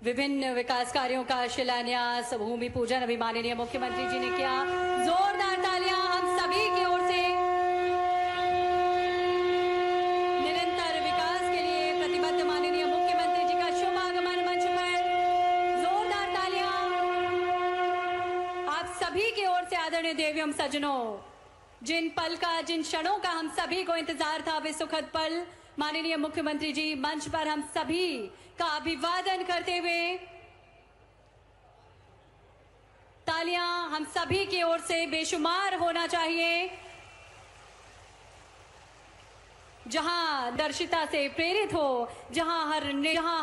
विभिन्न विकास कार्यों का शिलान्यास, भूमि पूजन अभी माननीय मुख्यमंत्री जी ने किया। जोरदार तालियां हम सभी की ओर से। निरंतर विकास के लिए प्रतिबद्ध माननीय मुख्यमंत्री जी का शुभ आगमन मंच पर। जोरदार तालियां आप सभी की ओर से। आदरणीय देवियों सज्जनों, जिन पल का, जिन क्षणों का हम सभी को इंतजार था, वे सुखद पल माननीय मुख्यमंत्री जी मंच पर हम सभी का अभिवादन करते हुए तालियां हम सभी की ओर से बेशुमार होना चाहिए। जहां दर्शिता से प्रेरित हो, जहां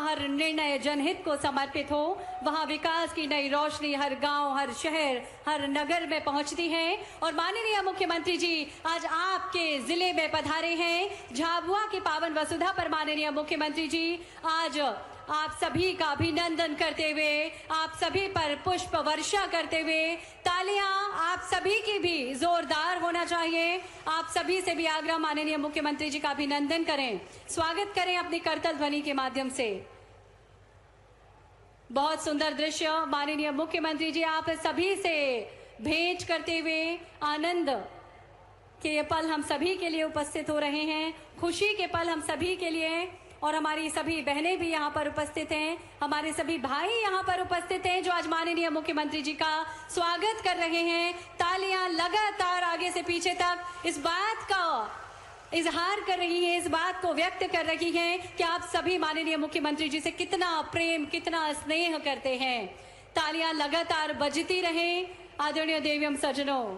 हर निर्णय जनहित को समर्पित हो, वहां विकास की नई रोशनी हर गांव, हर शहर, हर नगर में पहुंचती है। और माननीय मुख्यमंत्री जी आज आपके जिले में पधारे हैं। झाबुआ की पावन वसुधा पर माननीय मुख्यमंत्री जी आज आप सभी का अभिनंदन करते हुए, आप सभी पर पुष्प वर्षा करते हुए, तालियां आप सभी की भी जोरदार होना चाहिए। आप सभी से भी आग्रह, माननीय मुख्यमंत्री जी का अभिनंदन करें, स्वागत करें अपनी करतल ध्वनि के माध्यम से। बहुत सुंदर दृश्य माननीय मुख्यमंत्री जी आप सभी से भेंट करते हुए, आनंद के ये पल हम सभी के लिए उपस्थित हो रहे हैं, खुशी के पल हम सभी के लिए। और हमारी सभी बहनें भी यहाँ पर उपस्थित हैं, हमारे सभी भाई यहाँ पर उपस्थित हैं जो आज माननीय मुख्यमंत्री जी का स्वागत कर रहे हैं। तालियां लगातार आगे से पीछे तक इस बात का इजहार कर रही हैं, इस बात को व्यक्त कर रही हैं कि आप सभी माननीय मुख्यमंत्री जी से कितना प्रेम, कितना स्नेह करते हैं। तालियां लगातार बजती रहें आदरणीय देवियों सज्जनों।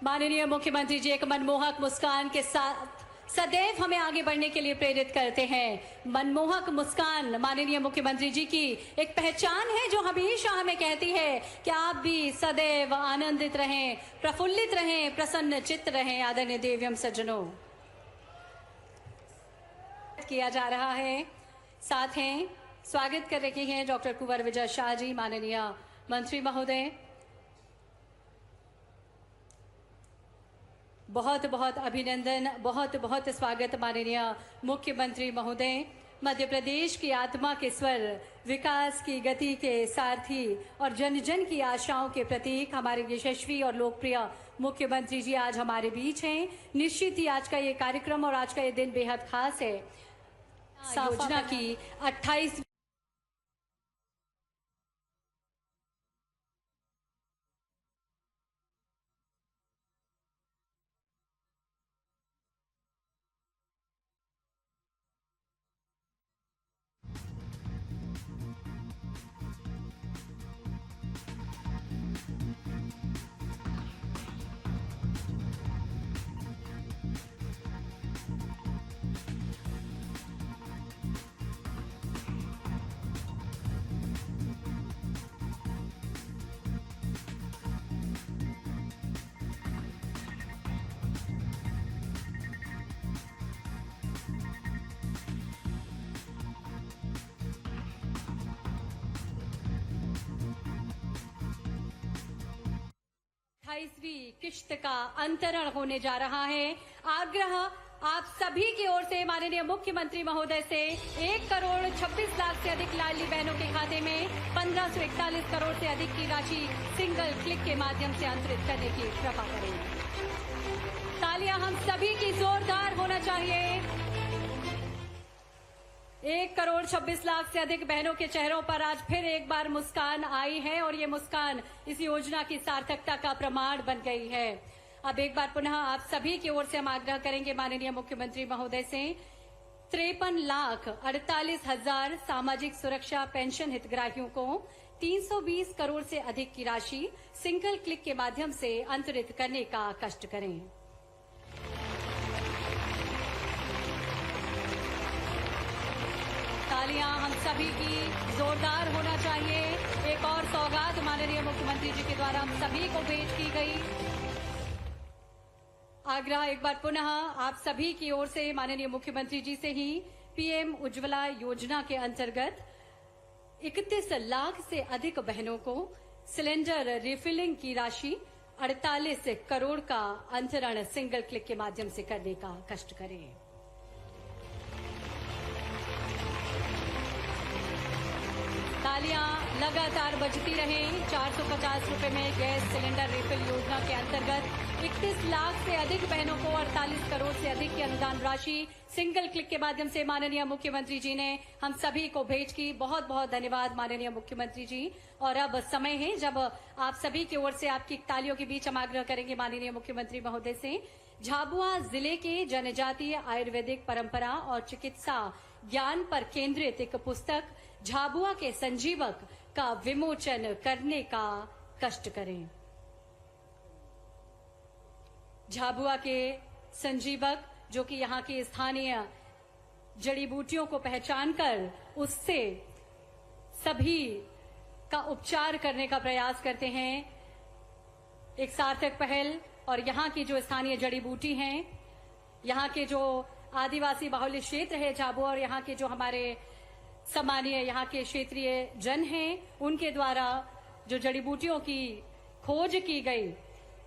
माननीय मुख्यमंत्री जी एक मनमोहक मुस्कान के साथ सदैव हमें आगे बढ़ने के लिए प्रेरित करते हैं। मनमोहक मुस्कान माननीय मुख्यमंत्री जी की एक पहचान है जो हमेशा हमें कहती है कि आप भी सदैव आनंदित रहें, प्रफुल्लित रहें, प्रसन्न चित्त रहें। आदरणीय देवियों सज्जनों, किया जा रहा है। साथ हैं स्वागत कर रही हैं डॉक्टर कुंवर विजय शाह जी, माननीय मंत्री महोदय। बहुत बहुत अभिनंदन, बहुत बहुत स्वागत माननीय मुख्यमंत्री महोदय। मध्य प्रदेश की आत्मा के स्वर, विकास की गति के सारथी और जन जन की आशाओं के प्रतीक हमारे यशस्वी और लोकप्रिय मुख्यमंत्री जी आज हमारे बीच हैं। निश्चित ही आज का ये कार्यक्रम और आज का ये दिन बेहद खास है। योजना की 28 28वीं किश्त का अंतरण होने जा रहा है। आग्रह आप सभी की ओर से माननीय मुख्यमंत्री महोदय से 1 करोड़ 26 लाख से अधिक लाडली बहनों के खाते में 1541 करोड़ से अधिक की राशि सिंगल क्लिक के माध्यम से अंतरित करने की कृपा करें। तालियां हम सभी की जोरदार होना चाहिए। 1 करोड़ 26 लाख से अधिक बहनों के चेहरों पर आज फिर एक बार मुस्कान आई है और ये मुस्कान इस योजना की सार्थकता का प्रमाण बन गई है। अब एक बार पुनः आप सभी की ओर से हम आग्रह करेंगे माननीय मुख्यमंत्री महोदय से 53,48,000 सामाजिक सुरक्षा पेंशन हितग्राहियों को 320 करोड़ से अधिक की राशि सिंगल क्लिक के माध्यम से अंतरित करने का कष्ट करें। तालियां हम सभी की जोरदार होना चाहिए। एक और सौगात माननीय मुख्यमंत्री जी के द्वारा हम सभी को भेंट की गई। आग्रह एक बार पुनः आप सभी की ओर से माननीय मुख्यमंत्री जी से ही पीएम उज्ज्वला योजना के अंतर्गत 31 लाख से अधिक बहनों को सिलेंडर रिफिलिंग की राशि 48 करोड़ का अंतरण सिंगल क्लिक के माध्यम से करने का कष्ट करें। तालियां लगातार बजती रहें। 450 रुपए में गैस सिलेंडर रिफिल योजना के अंतर्गत 31 लाख से अधिक बहनों को 48 करोड़ से अधिक की अनुदान राशि सिंगल क्लिक के माध्यम से माननीय मुख्यमंत्री जी ने हम सभी को भेंट की। बहुत बहुत धन्यवाद माननीय मुख्यमंत्री जी। और अब समय है जब आप सभी की ओर से आपकी तालियों के बीच हम आग्रह करेंगे माननीय मुख्यमंत्री महोदय से झाबुआ जिले के जनजातीय आयुर्वेदिक परंपरा और चिकित्सा ज्ञान पर केंद्रित एक पुस्तक झाबुआ के संजीवक का विमोचन करने का कष्ट करें। झाबुआ के संजीवक जो कि यहाँ की स्थानीय जड़ी बूटियों को पहचानकर उससे सभी का उपचार करने का प्रयास करते हैं, एक सार्थक पहल। और यहाँ की जो स्थानीय जड़ी बूटी हैं, यहाँ के जो आदिवासी बाहुल्य क्षेत्र है झाबुआ और यहाँ के जो हमारे सम्मानीय यहाँ के क्षेत्रीय जन हैं, उनके द्वारा जो जड़ी बूटियों की खोज की गई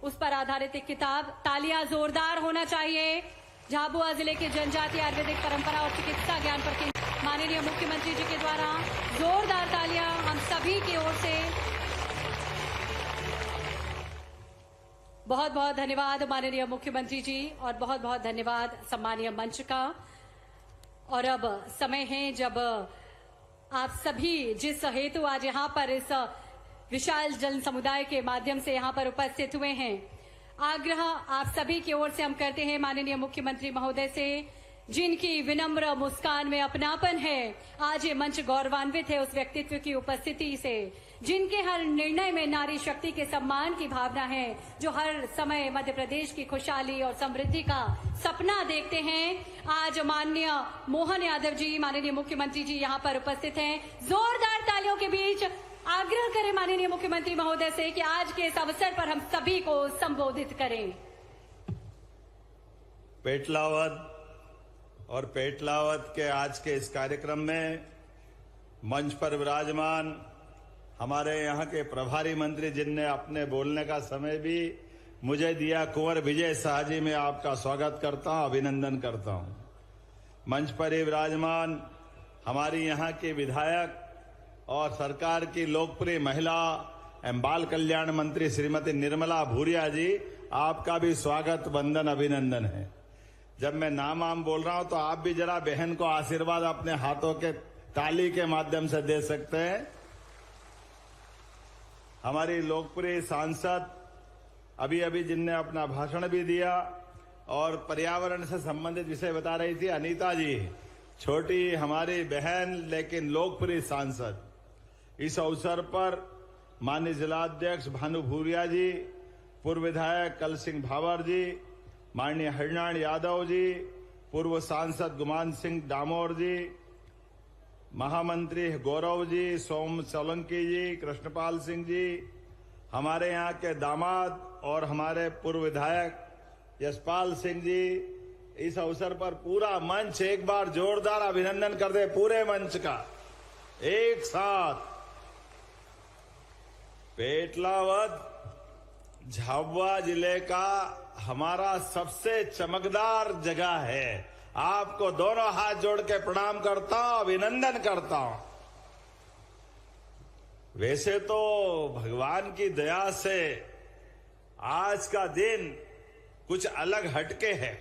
उस पर आधारित एक किताब। तालियां जोरदार होना चाहिए। झाबुआ जिले के जनजातीय आयुर्वेदिक परंपरा और चिकित्सा ज्ञान पर माननीय मुख्यमंत्री जी के द्वारा जोरदार तालियां हम सभी की ओर से। बहुत बहुत धन्यवाद माननीय मुख्यमंत्री जी और बहुत बहुत धन्यवाद सम्मानीय मंच का। और अब समय है जब आप सभी जिस हेतु आज यहाँ पर इस विशाल जन समुदाय के माध्यम से यहाँ पर उपस्थित हुए हैं, आग्रह आप सभी की ओर से हम करते हैं माननीय मुख्यमंत्री महोदय से, जिनकी विनम्र मुस्कान में अपनापन है। आज ये मंच गौरवान्वित है उस व्यक्तित्व की उपस्थिति से, जिनके हर निर्णय में नारी शक्ति के सम्मान की भावना है, जो हर समय मध्य प्रदेश की खुशहाली और समृद्धि का सपना देखते हैं। आज माननीय मोहन यादव जी माननीय मुख्यमंत्री जी यहाँ पर उपस्थित हैं। जोरदार तालियों के बीच आग्रह करें माननीय मुख्यमंत्री महोदय से कि आज के इस अवसर पर हम सभी को संबोधित करें। पेटलावद और पेटलावद के आज के इस कार्यक्रम में मंच पर विराजमान हमारे यहाँ के प्रभारी मंत्री जिनने अपने बोलने का समय भी मुझे दिया, कुंवर विजय शाह जी, मैं आपका स्वागत करता हूँ, अभिनंदन करता हूँ। मंच पर ही विराजमान हमारी यहाँ के विधायक और सरकार की लोकप्रिय महिला एवं बाल कल्याण मंत्री श्रीमती निर्मला भूरिया जी, आपका भी स्वागत, वंदन, अभिनंदन है। जब मैं नाम बोल रहा हूं तो आप भी जरा बहन को आशीर्वाद अपने हाथों के ताली के माध्यम से दे सकते हैं। हमारी लोकप्रिय सांसद अभी जिनने अपना भाषण भी दिया और पर्यावरण से संबंधित विषय बता रही थी, अनीता जी, छोटी हमारी बहन लेकिन लोकप्रिय सांसद। इस अवसर पर माननीय जिलाध्यक्ष भानु भूरिया जी, पूर्व विधायक कल सिंह भावर जी, माननीय हरिनारायण यादव जी, पूर्व सांसद गुमान सिंह डामोर जी, महामंत्री गौरव जी, सोम सोलंकी जी, कृष्णपाल सिंह जी, हमारे यहाँ के दामाद और हमारे पूर्व विधायक यशपाल सिंह जी, इस अवसर पर पूरा मंच एक बार जोरदार अभिनंदन कर दे पूरे मंच का एक साथ। पेटलावद झाबुआ जिले का हमारा सबसे चमकदार जगह है। आपको दोनों हाथ जोड़ के प्रणाम करता हूं, अभिनंदन करता हूं। वैसे तो भगवान की दया से आज का दिन कुछ अलग हटके है।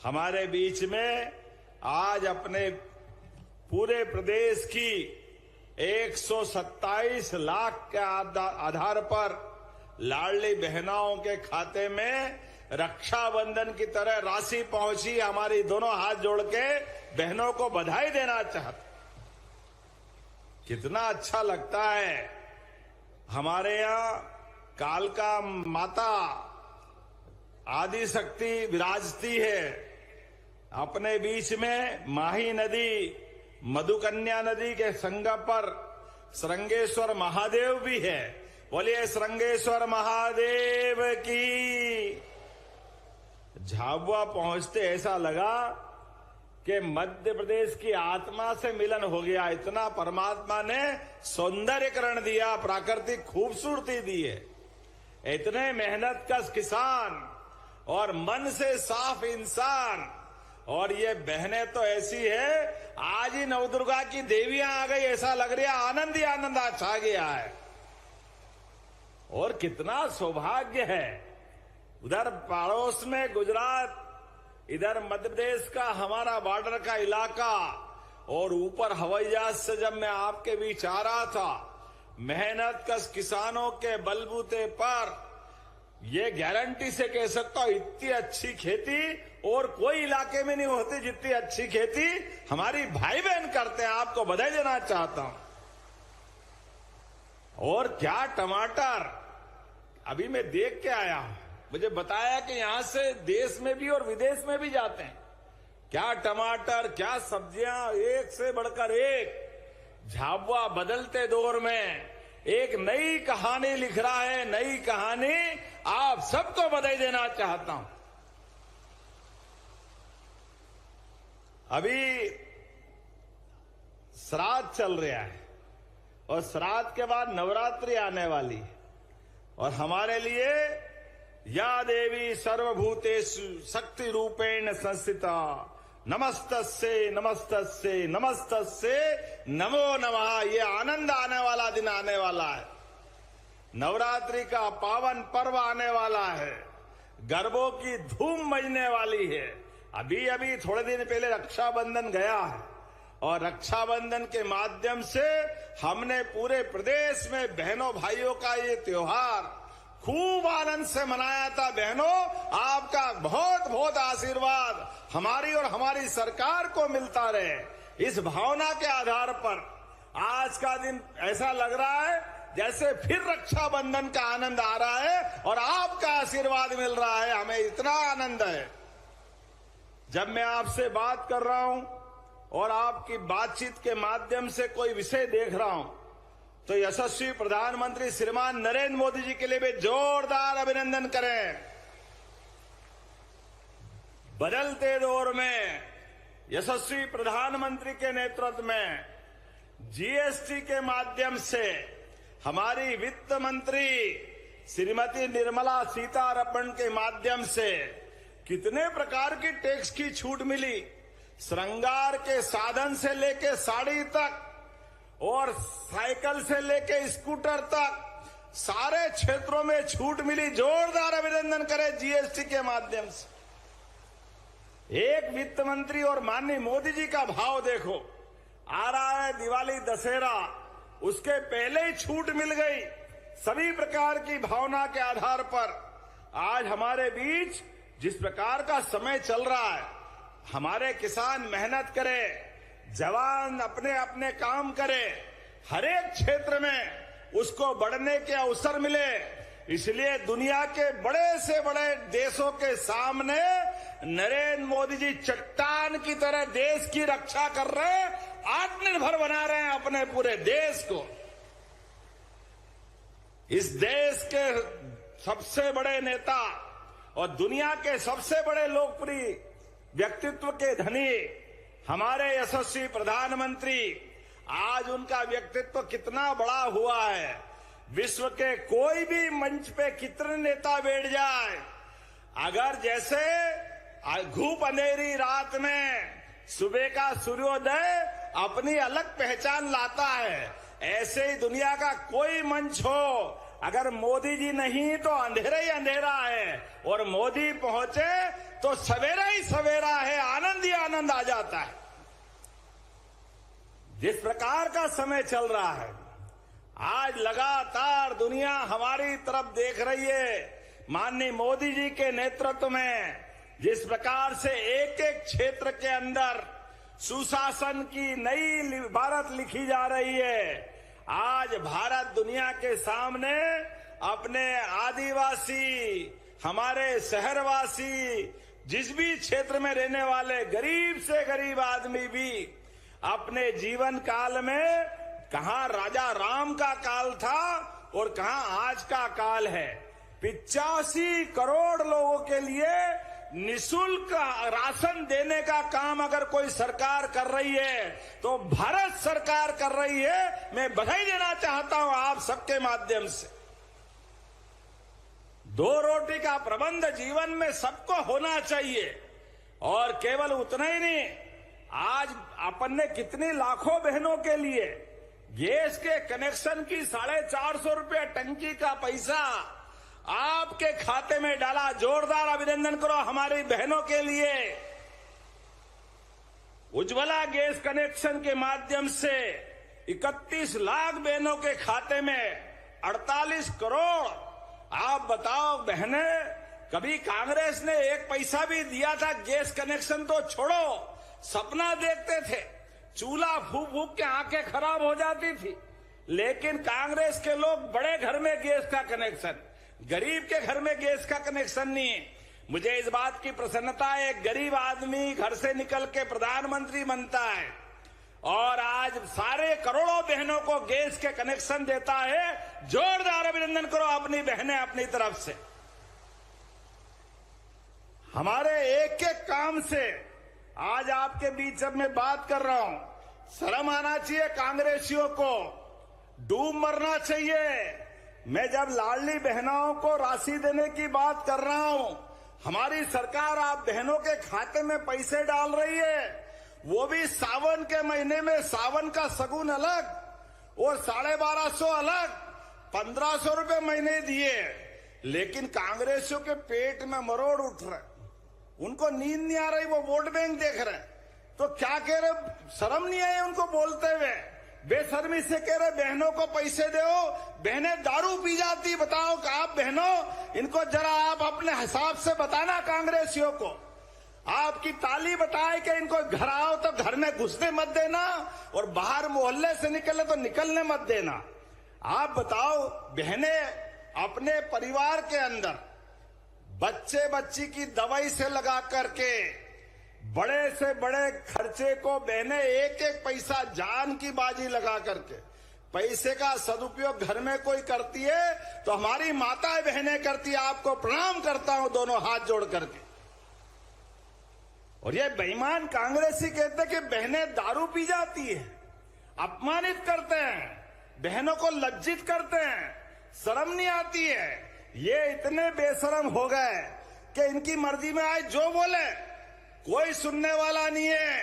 हमारे बीच में आज अपने पूरे प्रदेश की 127 लाख के आधार पर लाडली बहनाओं के खाते में रक्षाबंधन की तरह राशि पहुंची। हमारी दोनों हाथ जोड़ के बहनों को बधाई देना चाहते। कितना अच्छा लगता है। हमारे यहाँ कालका माता आदि शक्ति विराजती है। अपने बीच में माही नदी, मधुकन्या नदी के संगम पर श्रृंगेश्वर महादेव भी है। बोलिए श्रृंगेश्वर महादेव की। झाबुआ पहुंचते ऐसा लगा कि मध्य प्रदेश की आत्मा से मिलन हो गया। इतना परमात्मा ने सौंदर्यकरण दिया, प्राकृतिक खूबसूरती दी है। इतने मेहनतकश किसान और मन से साफ इंसान, और ये बहनें तो ऐसी है, आज ही नवदुर्गा की देवियां आ गई ऐसा लग रहा, आनंद ही आनंद छा गया है। और कितना सौभाग्य है, उधर पड़ोस में गुजरात, इधर मध्य प्रदेश का हमारा बॉर्डर का इलाका, और ऊपर हवाई जहाज से जब मैं आपके बीच आ रहा था, मेहनतकश किसानों के बलबूते पर ये गारंटी से कह सकता हूं, इतनी अच्छी खेती और कोई इलाके में नहीं होती जितनी अच्छी खेती हमारी भाई बहन करते हैं। आपको बधाई देना चाहता हूं। और क्या टमाटर, अभी मैं देख के आया हूं, मुझे बताया कि यहां से देश में भी और विदेश में भी जाते हैं। क्या टमाटर, क्या सब्जियां, एक से बढ़कर एक। झाबुआ बदलते दौर में एक नई कहानी लिख रहा है, नई कहानी। आप सबको बधाई देना चाहता हूं। अभी श्राद्ध चल रहा है और श्राद्ध के बाद नवरात्रि आने वाली है, और हमारे लिए या देवी सर्वभूतेषु शक्ति रूपेण संस्थिता नमस्तस्ये नमस्तस्ये नमस्तस्ये नमो नमः। ये आनंद आने वाला दिन आने वाला है। नवरात्रि का पावन पर्व आने वाला है। गरबों की धूम मचने वाली है। अभी अभी थोड़े दिन पहले रक्षाबंधन गया है, और रक्षाबंधन के माध्यम से हमने पूरे प्रदेश में बहनों भाइयों का ये त्योहार खूब आनंद से मनाया था। बहनों, आपका बहुत बहुत आशीर्वाद हमारी और हमारी सरकार को मिलता रहे। इस भावना के आधार पर आज का दिन ऐसा लग रहा है जैसे फिर रक्षाबंधन का आनंद आ रहा है और आपका आशीर्वाद मिल रहा है। हमें इतना आनंद है। जब मैं आपसे बात कर रहा हूं और आपकी बातचीत के माध्यम से कोई विषय देख रहा हूं, तो यशस्वी प्रधानमंत्री श्रीमान नरेंद्र मोदी जी के लिए भी जोरदार अभिनंदन करें। बदलते दौर में यशस्वी प्रधानमंत्री के नेतृत्व में जीएसटी के माध्यम से हमारी वित्त मंत्री श्रीमती निर्मला सीतारमण के माध्यम से कितने प्रकार की टैक्स की छूट मिली। श्रृंगार के साधन से लेके साड़ी तक और साइकिल से लेके स्कूटर तक सारे क्षेत्रों में छूट मिली। जोरदार अभिनंदन करें जीएसटी के माध्यम से। एक वित्त मंत्री और माननीय मोदी जी का भाव देखो। आ रहा है दिवाली, दशहरा, उसके पहले ही छूट मिल गई। सभी प्रकार की भावना के आधार पर आज हमारे बीच जिस प्रकार का समय चल रहा है, हमारे किसान मेहनत करें, जवान अपने अपने काम करें, हर एक क्षेत्र में उसको बढ़ने के अवसर मिले। इसलिए दुनिया के बड़े से बड़े देशों के सामने नरेंद्र मोदी जी चट्टान की तरह देश की रक्षा कर रहे हैं, आत्मनिर्भर बना रहे हैं अपने पूरे देश को। इस देश के सबसे बड़े नेता और दुनिया के सबसे बड़े लोकप्रिय व्यक्तित्व के धनी हमारे यशस्वी प्रधानमंत्री, आज उनका व्यक्तित्व कितना बड़ा हुआ है। विश्व के कोई भी मंच पे कितने नेता बैठ जाए, अगर जैसे धूप अंधेरी रात में सुबह का सूर्योदय अपनी अलग पहचान लाता है, ऐसे ही दुनिया का कोई मंच हो, अगर मोदी जी नहीं तो अंधेरा ही अंधेरा है, और मोदी पहुंचे तो सवेरा ही सवेरा है, आनंद ही आनंद आ जाता है। जिस प्रकार का समय चल रहा है, आज लगातार दुनिया हमारी तरफ देख रही है। माननीय मोदी जी के नेतृत्व में जिस प्रकार से एक एक क्षेत्र के अंदर सुशासन की नई भारत लिखी जा रही है। आज भारत दुनिया के सामने अपने आदिवासी, हमारे शहरवासी, जिस भी क्षेत्र में रहने वाले गरीब से गरीब आदमी भी अपने जीवन काल में कहां राजा राम का काल था और कहां आज का काल है। 85 करोड़ लोगों के लिए निशुल्क राशन देने का काम अगर कोई सरकार कर रही है तो भारत सरकार कर रही है। मैं बधाई देना चाहता हूं आप सबके माध्यम से। 2 रोटी का प्रबंध जीवन में सबको होना चाहिए। और केवल उतना ही नहीं, आज अपन ने कितनी लाखों बहनों के लिए गैस के कनेक्शन की 450 रुपये टंकी का पैसा आपके खाते में डाला। जोरदार अभिनंदन करो हमारी बहनों के लिए। उज्ज्वला गैस कनेक्शन के माध्यम से 31 लाख बहनों के खाते में 48 करोड़। आप बताओ बहने, कभी कांग्रेस ने 1 पैसा भी दिया था? गैस कनेक्शन तो छोड़ो, सपना देखते थे, चूल्हा फूक फूक के आंखें खराब हो जाती थी। लेकिन कांग्रेस के लोग बड़े घर में गैस का कनेक्शन, गरीब के घर में गैस का कनेक्शन नहीं है। मुझे इस बात की प्रसन्नता है, एक गरीब आदमी घर से निकल के प्रधानमंत्री बनता है और आज सारे करोड़ों बहनों को गैस के कनेक्शन देता है। जोरदार अभिनंदन करो अपनी बहनें अपनी तरफ से। हमारे एक एक काम से आज आपके बीच जब मैं बात कर रहा हूं, शर्म आना चाहिए कांग्रेसियों को, डूब मरना चाहिए। मैं जब लाडली बहनों को राशि देने की बात कर रहा हूं, हमारी सरकार आप बहनों के खाते में पैसे डाल रही है, वो भी सावन के महीने में। सावन का सगुन अलग और 1250 अलग, 1500 रुपये महीने दिए। लेकिन कांग्रेसियों के पेट में मरोड़ उठ रहे, उनको नींद नहीं आ रही, वो वोट बैंक देख रहे। तो क्या कह रहे, शर्म नहीं आई उनको बोलते हुए? बेशर्मी से कह रहे बहनों को पैसे दो, बहनें दारू पी जाती। बताओ कि आप बहनों, इनको जरा आप अपने हिसाब से बताना कांग्रेसियों को। आपकी ताली बताए कि इनको घर आओ तो घर में घुसने मत देना और बाहर मोहल्ले से निकले तो निकलने मत देना। आप बताओ बहनें अपने परिवार के अंदर बच्चे बच्ची की दवाई से लगा करके बड़े से बड़े खर्चे को बहनें एक एक पैसा जान की बाजी लगा करके पैसे का सदुपयोग घर में कोई करती है तो हमारी माताएं बहनें करती है। आपको प्रणाम करता हूं दोनों हाथ जोड़ करके। और ये बेईमान कांग्रेसी कहते हैं कि बहनें दारू पी जाती है, अपमानित करते हैं, बहनों को लज्जित करते हैं, शर्म नहीं आती है। ये इतने बेशरम हो गए कि इनकी मर्जी में आए जो बोले, कोई सुनने वाला नहीं है।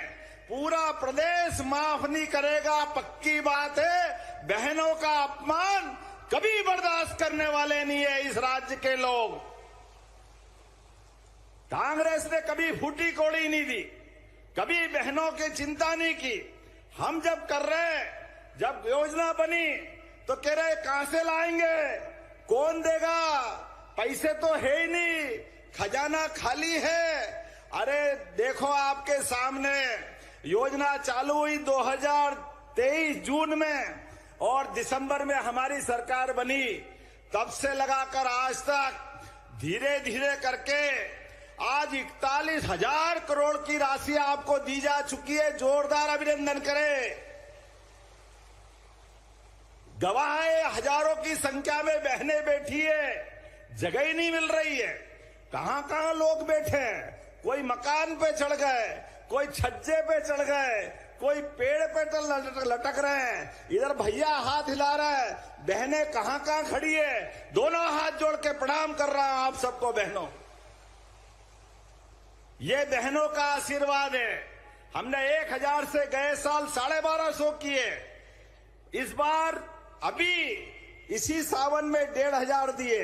पूरा प्रदेश माफ नहीं करेगा, पक्की बात है। बहनों का अपमान कभी बर्दाश्त करने वाले नहीं है इस राज्य के लोग। कांग्रेस ने कभी फूटी कोड़ी नहीं दी, कभी बहनों की चिंता नहीं की। हम जब कर रहे, जब योजना बनी तो कह रहे कहां से लाएंगे, कौन देगा, पैसे तो है ही नहीं, खजाना खाली है। अरे देखो आपके सामने योजना चालू हुई 2023 जून में और दिसंबर में हमारी सरकार बनी। तब से लगाकर आज तक धीरे धीरे करके आज 41,000 करोड़ की राशि आपको दी जा चुकी है। जोरदार अभिनंदन करें। गवाह है, हजारों की संख्या में बहनें बैठी है, जगह ही नहीं मिल रही है। कहां कहां लोग बैठे हैं, कोई मकान पे चढ़ गए, कोई छज्जे पे चढ़ गए, कोई पेड़ पे लटक रहे हैं। इधर भैया हाथ हिला रहा है, बहनें कहां कहां खड़ी है। दोनों हाथ जोड़ के प्रणाम कर रहा हूं आप सबको बहनों। ये बहनों का आशीर्वाद है। हमने 1000 से गए साल 1250 किए, इस बार अभी इसी सावन में 1500 दिए।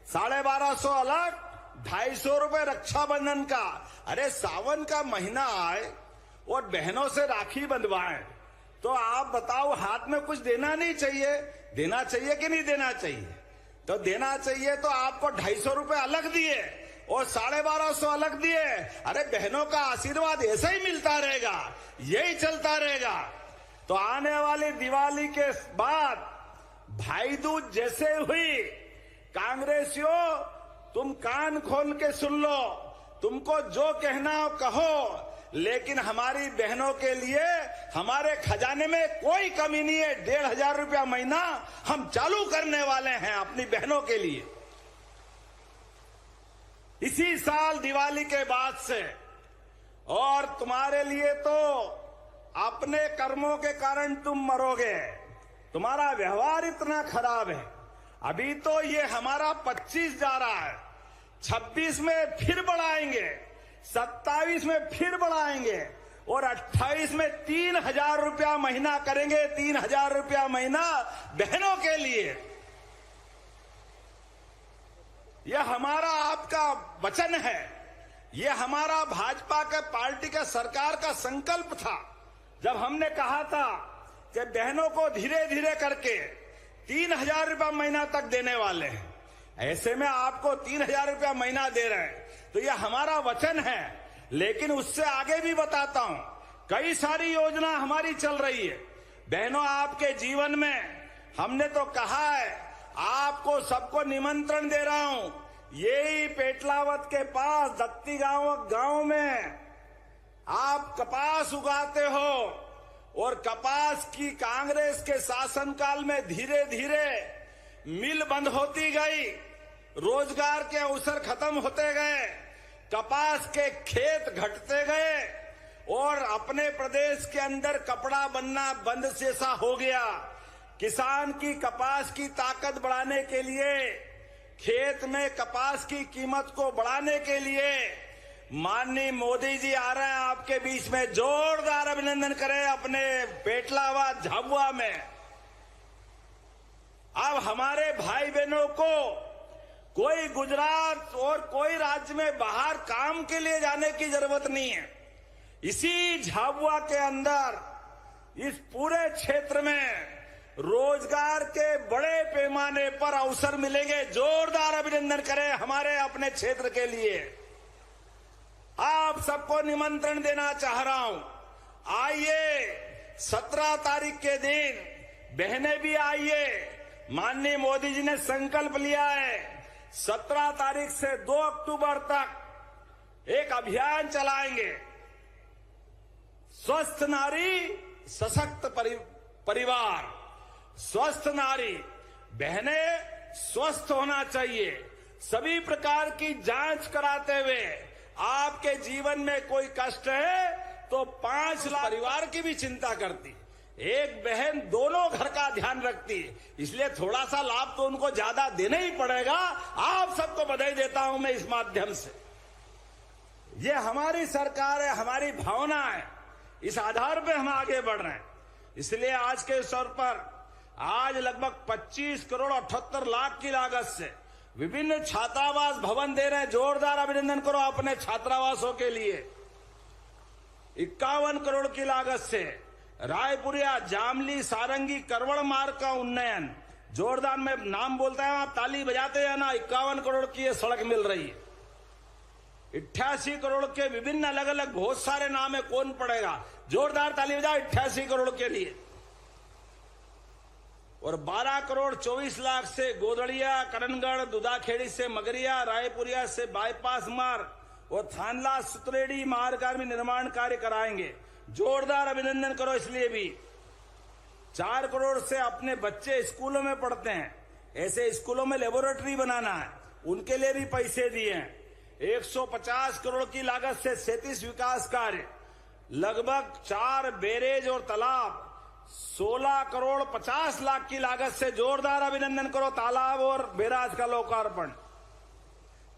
1250 अलग, 250 रुपए रक्षाबंधन का। अरे सावन का महीना आए और बहनों से राखी बंधवाएं तो आप बताओ, हाथ में कुछ देना नहीं चाहिए? देना चाहिए कि नहीं देना चाहिए? तो देना चाहिए। तो आपको 250 रुपए अलग दिए और 1250 अलग दिए। अरे बहनों का आशीर्वाद ऐसे ही मिलता रहेगा, यही चलता रहेगा। तो आने वाली दिवाली के बाद भाई दूज जैसे हुई, कांग्रेसियों तुम कान खोल के सुन लो, तुमको जो कहना हो कहो, लेकिन हमारी बहनों के लिए हमारे खजाने में कोई कमी नहीं है। 1500 रुपया महीना हम चालू करने वाले हैं अपनी बहनों के लिए। इसी साल दिवाली के बाद से। और तुम्हारे लिए तो अपने कर्मों के कारण तुम मरोगे, तुम्हारा व्यवहार इतना खराब है। अभी तो ये हमारा 25 जा रहा है, 26 में फिर बढ़ाएंगे, 27 में फिर बढ़ाएंगे और 28 में 3,000 रुपया महीना करेंगे। 3,000 रुपया महीना बहनों के लिए। यह हमारा आपका वचन है, यह हमारा भाजपा के पार्टी का सरकार का संकल्प था। जब हमने कहा था कि बहनों को धीरे धीरे करके 3,000 रुपया महीना तक देने वाले हैं, ऐसे में आपको 3,000 रुपया महीना दे रहे हैं, तो यह हमारा वचन है। लेकिन उससे आगे भी बताता हूं, कई सारी योजना हमारी चल रही है। बहनों, आपके जीवन में हमने तो कहा है, आपको सबको निमंत्रण दे रहा हूं। यही पेटलावत के पास दत्ती गांव में आप कपास उगाते हो और कपास की कांग्रेस के शासनकाल में धीरे धीरे मिल बंद होती गई, रोजगार के अवसर खत्म होते गए, कपास के खेत घटते गए और अपने प्रदेश के अंदर कपड़ा बनना बंद जैसा हो गया। किसान की कपास की ताकत बढ़ाने के लिए, खेत में कपास की कीमत को बढ़ाने के लिए माननीय मोदी जी आ रहे हैं आपके बीच में। जोरदार अभिनंदन करें अपने पेटलावा झाबुआ में। अब हमारे भाई बहनों को कोई गुजरात और कोई राज्य में बाहर काम के लिए जाने की जरूरत नहीं है। इसी झाबुआ के अंदर, इस पूरे क्षेत्र में रोजगार के बड़े पैमाने पर अवसर मिलेंगे। जोरदार अभिनंदन करें हमारे अपने क्षेत्र के लिए। आप सबको निमंत्रण देना चाह रहा हूं, आइए 17 तारीख के दिन बहनें भी आइए। माननीय मोदी जी ने संकल्प लिया है 17 तारीख से 2 अक्टूबर तक एक अभियान चलाएंगे, स्वस्थ नारी सशक्त परिवार। स्वस्थ नारी, बहनें स्वस्थ होना चाहिए। सभी प्रकार की जांच कराते हुए, आपके जीवन में कोई कष्ट है तो 5 लाख परिवार की भी चिंता करती, एक बहन दोनों घर का ध्यान रखती, इसलिए थोड़ा सा लाभ तो उनको ज्यादा देना ही पड़ेगा। आप सबको बधाई देता हूं मैं इस माध्यम से। ये हमारी सरकार है, हमारी भावना है, इस आधार पे हम आगे बढ़ रहे हैं। इसलिए आज के अवसर पर आज लगभग 25 करोड़ 78 लाख की लागत से विभिन्न छात्रावास भवन दे रहे हैं। जोरदार अभिनंदन करो अपने छात्रावासों के लिए। 51 करोड़ की लागत से रायपुरिया, जामली, सारंगी, करवड़ मार्ग का उन्नयन। जोरदार में नाम बोलता है, आप ताली बजाते हैं ना। 51 करोड़ की ये सड़क मिल रही है। 88 करोड़ के विभिन्न अलग अलग बहुत सारे नाम है, कौन पड़ेगा। जोरदार ताली बजाओ 88 करोड़ के लिए। और 12 करोड़ 24 लाख से गोदड़िया, करणगढ़, दुदाखेड़ी से मगरिया, रायपुरिया से बाईपास मार्ग और थानला सुतरेडी मार्ग में निर्माण कार्य कराएंगे। जोरदार अभिनंदन करो इसलिए भी। 4 करोड़ से अपने बच्चे स्कूलों में पढ़ते हैं, ऐसे स्कूलों में लेबोरेटरी बनाना है, उनके लिए भी पैसे दिए हैं। 150 करोड़ की लागत से 37 विकास कार्य, लगभग 4 बैरेज और तालाब, 16 करोड़ 50 लाख की लागत से। जोरदार अभिनंदन करो तालाब और बैराज का लोकार्पण।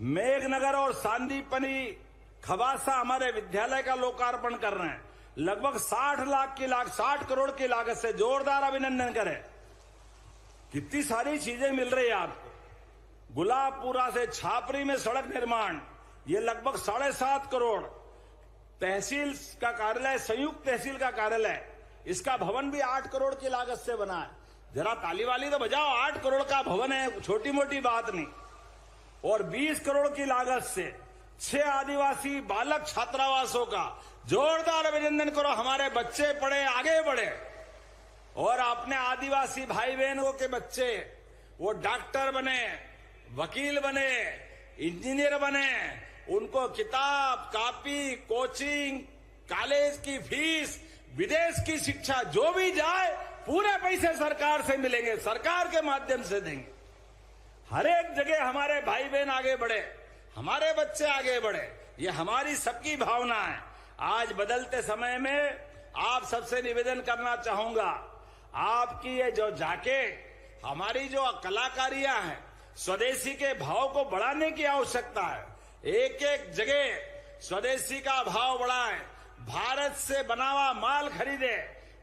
मेघनगर और सांदीपनी खबासा हमारे विद्यालय का लोकार्पण कर रहे हैं, लगभग 60 करोड़ की लागत से। जोरदार अभिनंदन करें। कितनी सारी चीजें मिल रही है आपको। गुलाबपुरा से छापरी में सड़क निर्माण, ये लगभग 7.5 करोड़। तहसील का कार्यालय, संयुक्त तहसील का कार्यालय, इसका भवन भी 8 करोड़ की लागत से बना है। जरा ताली वाली तो बजाओ, 8 करोड़ का भवन है, छोटी मोटी बात नहीं। और 20 करोड़ की लागत से 6 आदिवासी बालक छात्रावासों का। जोरदार अभिनंदन करो, हमारे बच्चे पढ़े, आगे बढ़े और अपने आदिवासी भाई बहनों के बच्चे वो डॉक्टर बने, वकील बने, इंजीनियर बने। उनको किताब, कॉपी, कोचिंग, कॉलेज की फीस, विदेश की शिक्षा, जो भी जाए पूरे पैसे सरकार से मिलेंगे, सरकार के माध्यम से देंगे। हर एक जगह हमारे भाई बहन आगे बढ़े, हमारे बच्चे आगे बढ़े, ये हमारी सबकी भावना है। आज बदलते समय में आप सबसे निवेदन करना चाहूंगा, आपकी ये जो जाके हमारी जो कलाकारियां हैं, स्वदेशी के भाव को बढ़ाने की आवश्यकता है। एक एक जगह स्वदेशी का भाव बढ़ाएं, भारत से बना हुआ माल खरीदे,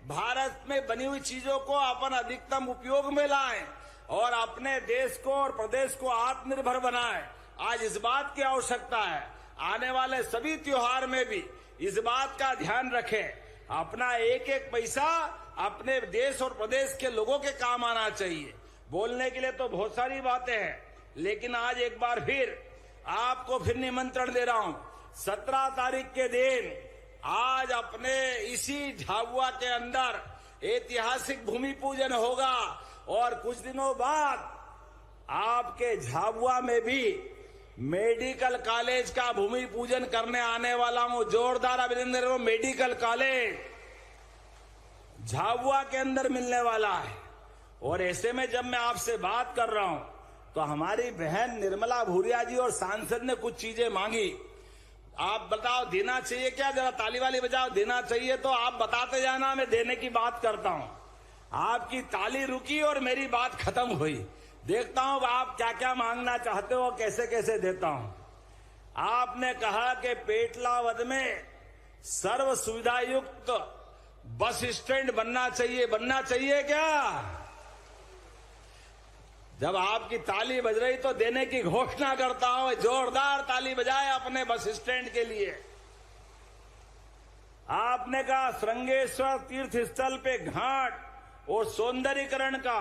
भारत में बनी हुई चीजों को अपन अधिकतम उपयोग में लाएं और अपने देश को और प्रदेश को आत्मनिर्भर बनाएं। आज इस बात की आवश्यकता है, आने वाले सभी त्योहार में भी इस बात का ध्यान रखें, अपना एक एक पैसा अपने देश और प्रदेश के लोगों के काम आना चाहिए। बोलने के लिए तो बहुत सारी बातें हैं, लेकिन आज एक बार फिर आपको फिर निमंत्रण दे रहा हूं। 17 तारीख के दिन आज अपने इसी झाबुआ के अंदर ऐतिहासिक भूमि पूजन होगा और कुछ दिनों बाद आपके झाबुआ में भी मेडिकल कॉलेज का भूमि पूजन करने आने वाला हूं। जोरदार अभिनंदन हो। मेडिकल कॉलेज झाबुआ के अंदर मिलने वाला है और ऐसे में जब मैं आपसे बात कर रहा हूं तो हमारी बहन निर्मला भूरिया जी और सांसद ने कुछ चीजें मांगी। आप बताओ देना चाहिए क्या? जरा ताली वाली बजाओ। देना चाहिए तो आप बताते जाना, मैं देने की बात करता हूं। आपकी ताली रुकी और मेरी बात खत्म हुई। देखता हूं आप क्या क्या मांगना चाहते हो, कैसे कैसे देता हूं। आपने कहा कि पेटलावद में सर्व सुविधा युक्त बस स्टैंड बनना चाहिए क्या? जब आपकी ताली बज रही तो देने की घोषणा करता हूं। जोरदार ताली बजाए अपने बस स्टैंड के लिए। आपने कहा श्रृंगेश्वर तीर्थ स्थल पे घाट और सौंदर्यीकरण का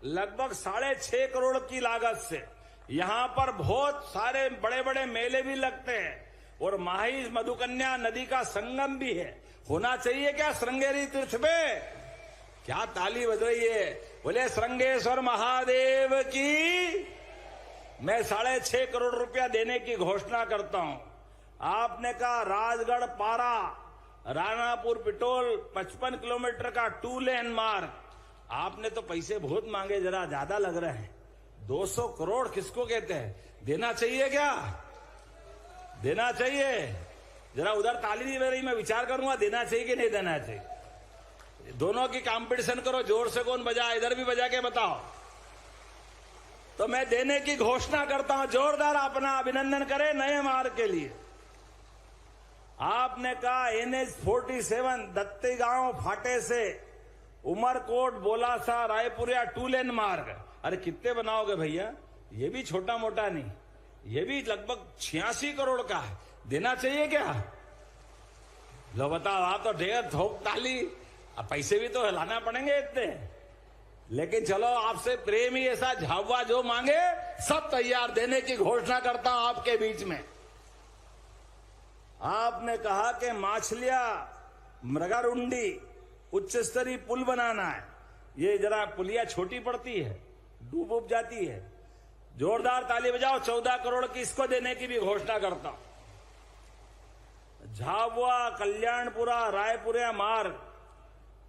लगभग 6.5 करोड़ की लागत से यहां पर बहुत सारे बड़े बड़े मेले भी लगते हैं और माही मधुकन्या नदी का संगम भी है। होना चाहिए क्या श्रृंगेरी तीर्थ पे? क्या ताली बज रही है? बोले श्रृंगेश्वर महादेव की। मैं 6.5 करोड़ रुपया देने की घोषणा करता हूं। आपने कहा राजगढ़ पारा रानापुर पिटोल 55 किलोमीटर का 2 लेन मार्ग। आपने तो पैसे बहुत मांगे, जरा ज्यादा लग रहे हैं। 200 करोड़ किसको कहते हैं? देना चाहिए क्या? देना चाहिए। जरा उधर ताली नहीं बज रही, मैं विचार करूंगा देना चाहिए कि नहीं देना चाहिए। दोनों की कंपटीशन करो, जोर से कौन बजा, इधर भी बजा के बताओ। तो मैं देने की घोषणा करता हूं। जोरदार अपना अभिनंदन करें नए मार्ग के लिए। आपने कहा NH 47 दत्ती गांव फाटे से उमरकोट बोलासा रायपुरिया 2 लेन मार्ग। अरे कितने बनाओगे भैया? ये भी छोटा मोटा नहीं, ये भी लगभग 86 करोड़ का है। देना चाहिए क्या? लो बताओ। आप तो ढेर थोक ताली, अब पैसे भी तो हिलाना पड़ेंगे इतने। लेकिन चलो आपसे प्रेम ही ऐसा, झाबुआ जो मांगे सब तैयार, देने की घोषणा करता हूं आपके बीच में। आपने कहा कि माछलिया मृगारुंडी उच्च स्तरीय पुल बनाना है। ये जरा पुलिया छोटी पड़ती है, डूब जाती है। जोरदार ताली बजाओ। 14 करोड़ की इसको देने की भी घोषणा करता हूं। झाबुआ कल्याणपुरा रायपुरिया मार्ग,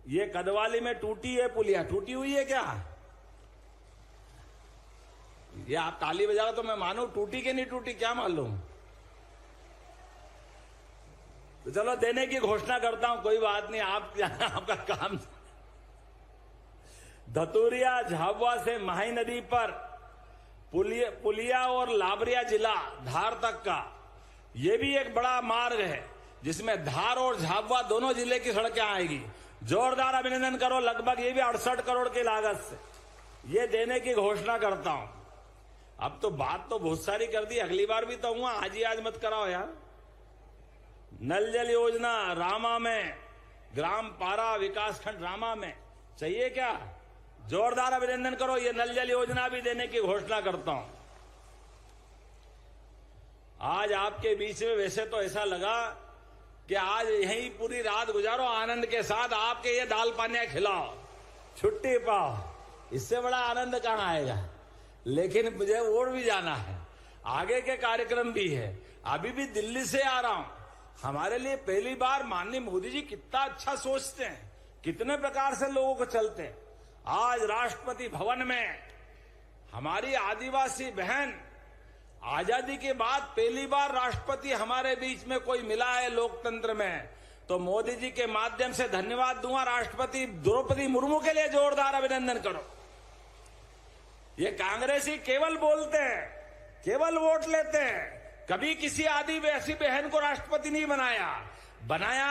ये कदवाली में टूटी है पुलिया, टूटी हुई है क्या? ये आप ताली बजाओ तो मैं मानू, टूटी कि नहीं टूटी क्या मालूम। तो चलो देने की घोषणा करता हूं, कोई बात नहीं। आपका काम। धतूरिया झाबुआ से माही नदी पर पुलिया और लाबरिया जिला धार तक का ये भी एक बड़ा मार्ग है, जिसमें धार और झाबुआ दोनों जिले की सड़कें आएगी। जोरदार अभिनंदन करो। लगभग ये भी 68 करोड़ की लागत से ये देने की घोषणा करता हूं। अब तो बात तो बहुत सारी कर दी, अगली बार भी तो हुआ, आज ही आज मत कराओ यार। नल जल योजना रामा में, ग्राम पारा विकासखंड रामा में चाहिए क्या? जोरदार अभिनंदन करो। ये नल जल योजना भी देने की घोषणा करता हूं। आज आपके बीच में वैसे तो ऐसा लगा कि आज यहीं पूरी रात गुजारो आनंद के साथ, आपके ये दाल पानिया खिलाओ, छुट्टी पाओ, इससे बड़ा आनंद कहां आएगा। लेकिन मुझे और भी जाना है, आगे के कार्यक्रम भी है। अभी भी दिल्ली से आ रहा हूं। हमारे लिए पहली बार माननीय मोदी जी कितना अच्छा सोचते हैं, कितने प्रकार से लोगों को चलते हैं। आज राष्ट्रपति भवन में हमारी आदिवासी बहन आजादी के बाद पहली बार राष्ट्रपति हमारे बीच में कोई मिला है लोकतंत्र में, तो मोदी जी के माध्यम से धन्यवाद दूंगा। राष्ट्रपति द्रौपदी मुर्मू के लिए जोरदार अभिनंदन करो। ये कांग्रेसी केवल बोलते हैं, केवल वोट लेते हैं, कभी किसी आदिवासी बहन को राष्ट्रपति नहीं बनाया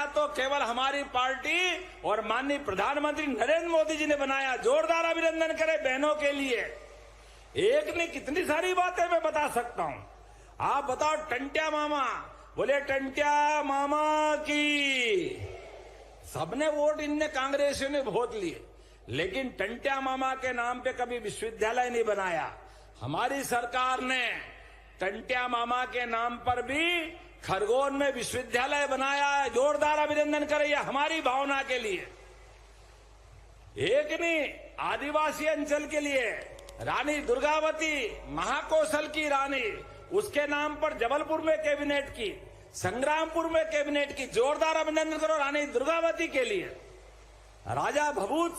तो केवल हमारी पार्टी और माननीय प्रधानमंत्री नरेंद्र मोदी जी ने बनाया। जोरदार अभिनंदन करें बहनों के लिए। एक ने कितनी सारी बातें मैं बता सकता हूं। आप बताओ, टंट्या मामा, बोले टंट्या मामा की, सबने वोट इनने कांग्रेसियों ने बहुत लिए, लेकिन टंट्या मामा के नाम पे कभी विश्वविद्यालय नहीं बनाया। हमारी सरकार ने टंट्या मामा के नाम पर भी खरगोन में विश्वविद्यालय बनाया है। जोरदार अभिनंदन करें हमारी भावना के लिए। एक नहीं, आदिवासी अंचल के लिए रानी दुर्गावती, महाकौशल की रानी, उसके नाम पर जबलपुर में कैबिनेट की, संग्रामपुर में कैबिनेट की। जोरदार अभिनंदन करो रानी दुर्गावती के लिए। राजा भभूत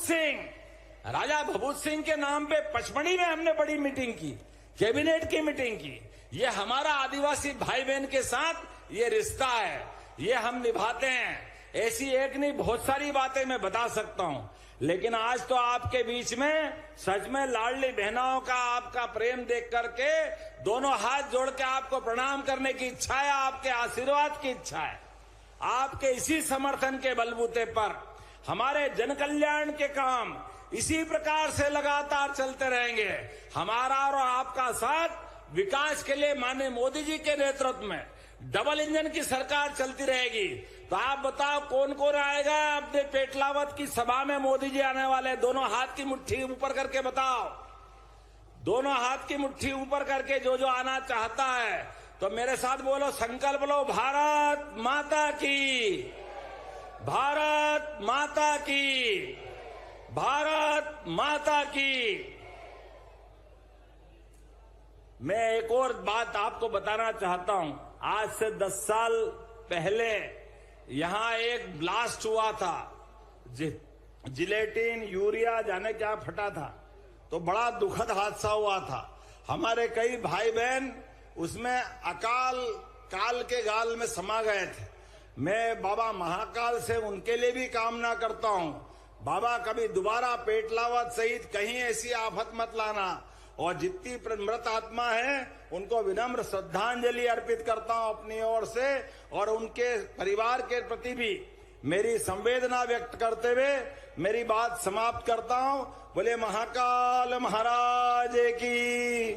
सिंह के नाम पे पचमढ़ी में हमने बड़ी मीटिंग की, कैबिनेट की मीटिंग की। ये हमारा आदिवासी भाई बहन के साथ ये रिश्ता है, ये हम निभाते हैं। ऐसी एक नहीं, बहुत सारी बातें मैं बता सकता हूं, लेकिन आज तो आपके बीच में सच में लाडली बहनों का आपका प्रेम देख करके दोनों हाथ जोड़ के आपको प्रणाम करने की इच्छा है, आपके आशीर्वाद की इच्छा है। आपके इसी समर्थन के बलबूते पर हमारे जन कल्याण के काम इसी प्रकार से लगातार चलते रहेंगे। हमारा और आपका साथ विकास के लिए माननीय मोदी जी के नेतृत्व में डबल इंजन की सरकार चलती रहेगी। तो आप बताओ कौन कौन आएगा अपने पेटलावत की सभा में? मोदी जी आने वाले। दोनों हाथ की मुट्ठी ऊपर करके बताओ, दोनों हाथ की मुट्ठी ऊपर करके जो जो आना चाहता है तो मेरे साथ बोलो, संकल्प लो, भारत माता की, भारत माता की, भारत माता की। मैं एक और बात आपको बताना चाहता हूं। आज से 10 साल पहले यहां एक ब्लास्ट हुआ था, जिलेटिन यूरिया जाने क्या फटा था, तो बड़ा दुखद हादसा हुआ था। हमारे कई भाई बहन उसमें अकाल काल के गाल में समा गए थे। मैं बाबा महाकाल से उनके लिए भी कामना करता हूं, बाबा कभी दोबारा पेटलावत सहित कहीं ऐसी आफत मत लाना। और जितनी मृत आत्मा है उनको विनम्र श्रद्धांजलि अर्पित करता हूं अपनी ओर से, और उनके परिवार के प्रति भी मेरी संवेदना व्यक्त करते हुए मेरी बात समाप्त करता हूं। बोले महाकाल महाराज की।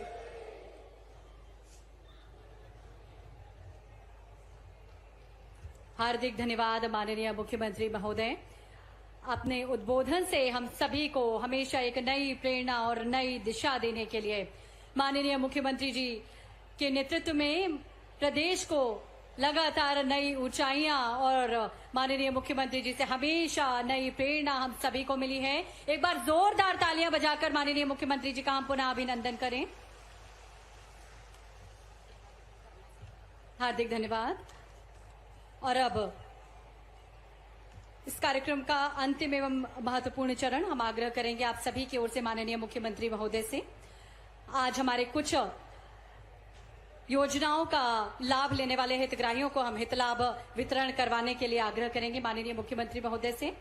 हार्दिक धन्यवाद माननीय मुख्यमंत्री महोदय। अपने उद्बोधन से हम सभी को हमेशा एक नई प्रेरणा और नई दिशा देने के लिए माननीय मुख्यमंत्री जी के नेतृत्व में प्रदेश को लगातार नई ऊंचाइयां और माननीय मुख्यमंत्री जी से हमेशा नई प्रेरणा हम सभी को मिली है। एक बार जोरदार तालियां बजाकर माननीय मुख्यमंत्री जी का हम पुनः अभिनंदन करें। हार्दिक धन्यवाद। और अब इस कार्यक्रम का अंतिम एवं महत्वपूर्ण चरण हम आग्रह करेंगे आप सभी की ओर से माननीय मुख्यमंत्री महोदय से। आज हमारे कुछ योजनाओं का लाभ लेने वाले हितग्राहियों को हम हित लाभ वितरण करवाने के लिए आग्रह करेंगे माननीय मुख्यमंत्री महोदय से।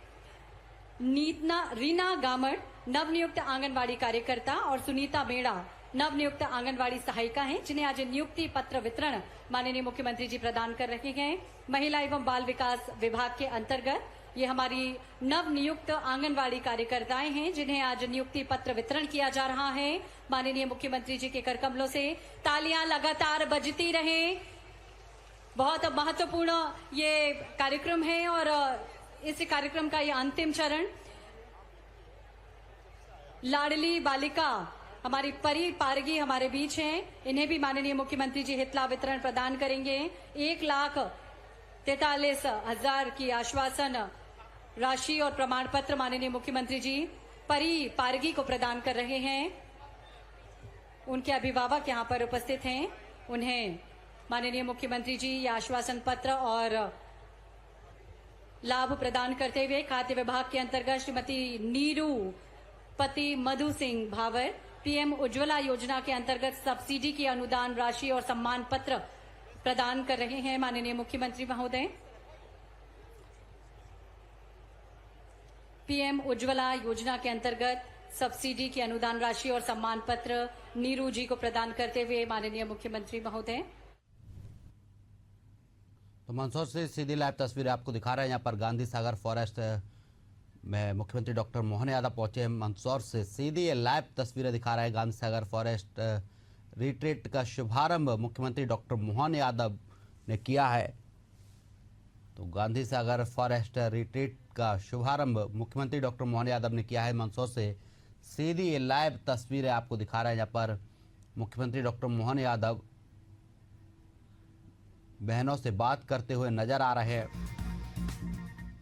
रीना गामड़ नवनियुक्त आंगनवाड़ी कार्यकर्ता और सुनीता मेड़ा नवनियुक्त आंगनवाड़ी सहायिका हैं, जिन्हें आज नियुक्ति पत्र वितरण माननीय मुख्यमंत्री जी प्रदान कर रहे हैं। महिला एवं बाल विकास विभाग के अंतर्गत ये हमारी नवनियुक्त आंगनवाड़ी कार्यकर्ताएं हैं, जिन्हें आज नियुक्ति पत्र वितरण किया जा रहा है। माननीय मुख्यमंत्री जी के करकमलों से तालियां लगातार बजती रहे। बहुत महत्वपूर्ण ये कार्यक्रम है और इस कार्यक्रम का ये अंतिम चरण। लाडली बालिका हमारी परी पारगी हमारे बीच हैं, इन्हें भी माननीय मुख्यमंत्री जी हित लाभ वितरण प्रदान करेंगे। 1,43,000 की आश्वासन राशि और प्रमाण पत्र माननीय मुख्यमंत्री जी परी पारगी को प्रदान कर रहे हैं। उनके अभिभावक यहाँ पर उपस्थित हैं, उन्हें माननीय मुख्यमंत्री जी ये आश्वासन पत्र और लाभ प्रदान करते हुए खाद्य विभाग के अंतर्गत श्रीमती नीरू पति मधु सिंह भावर पीएम उज्ज्वला योजना के अंतर्गत सब्सिडी की अनुदान राशि और सम्मान पत्र प्रदान कर रहे हैं माननीय मुख्यमंत्री महोदय। पीएम उज्ज्वला योजना के अंतर्गत सब्सिडी की अनुदान राशि और सम्मान पत्र नीरू जी को प्रदान करते हुए माननीय मुख्यमंत्री महोदय। तो मंदसौर से सीधी लाइव तस्वीरें आपको दिखा रहे हैं। यहाँ पर गांधी सागर फॉरेस्ट में मुख्यमंत्री डॉक्टर मोहन यादव पहुंचे हैं। मंदसौर से सीधी ये लाइव तस्वीरें दिखा रहे हैं। गांधी सागर फॉरेस्ट रिट्रीट का शुभारंभ मुख्यमंत्री डॉक्टर मोहन यादव ने किया है। तो गांधी सागर फॉरेस्ट रिट्रीट का शुभारंभ मुख्यमंत्री डॉक्टर मोहन यादव ने किया है। मंदसौर से सीधी ये लाइव तस्वीरें आपको दिखा रहे हैं। यहाँ पर मुख्यमंत्री डॉक्टर मोहन यादव बहनों से बात करते हुए नजर आ रहे हैं।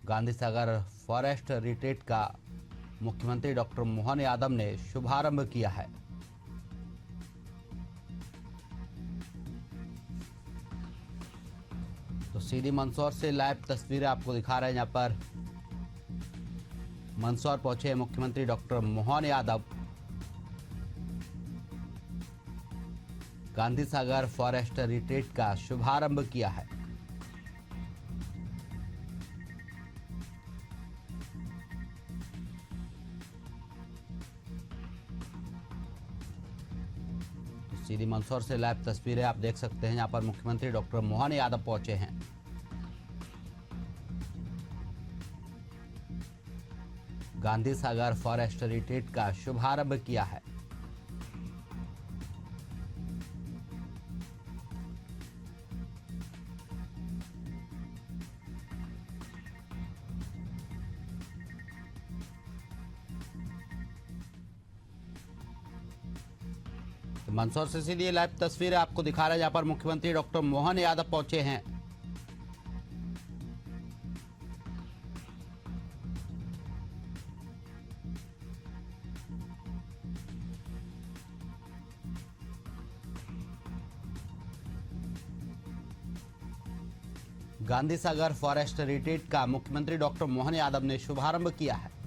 गांधी सागर फॉरेस्ट रिट्रीट का मुख्यमंत्री डॉक्टर मोहन यादव ने शुभारंभ किया है। तो सीधी मंदसौर से लाइव तस्वीरें आपको दिखा रहे हैं। यहाँ पर मंदसौर पहुंचे मुख्यमंत्री doctor Mohan Yadav. Gandhi Sagar forest retreat का शुभारंभ किया है। तो सीधी मंदसौर से लाइव तस्वीरें आप देख सकते हैं। यहां पर मुख्यमंत्री डॉक्टर मोहन यादव पहुंचे हैं। गांधी सागर फॉरेस्ट रिट्रीट का शुभारंभ किया है। मंदसौर से सीधी लाइव तस्वीरें आपको दिखा रहे हैं। जहां पर मुख्यमंत्री डॉक्टर मोहन यादव पहुंचे हैं। गांधी सागर फॉरेस्ट रिट्रीट का मुख्यमंत्री डॉक्टर मोहन यादव ने शुभारंभ किया है।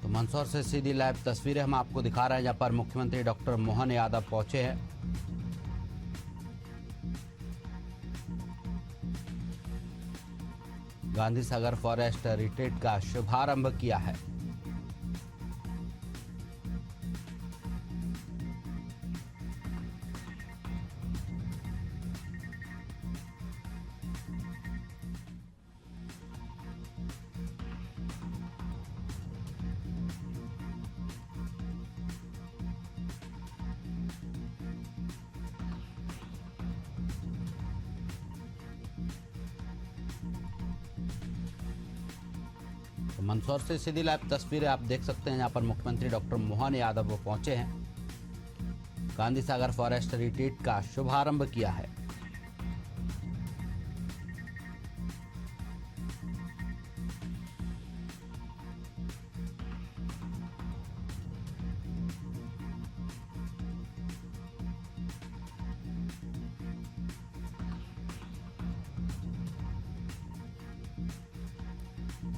तो मंदसौर से सीधी लाइव तस्वीरें हम आपको दिखा रहे हैं। जहां पर मुख्यमंत्री डॉक्टर मोहन यादव पहुंचे हैं। गांधी सागर फॉरेस्ट रिट्रीट का शुभारंभ किया है। तो मंदसौर से सीधी लाइव तस्वीरें आप देख सकते हैं। यहाँ पर मुख्यमंत्री डॉक्टर मोहन यादव पहुंचे हैं। गांधी सागर फॉरेस्ट रिट्रीट का शुभारंभ किया है।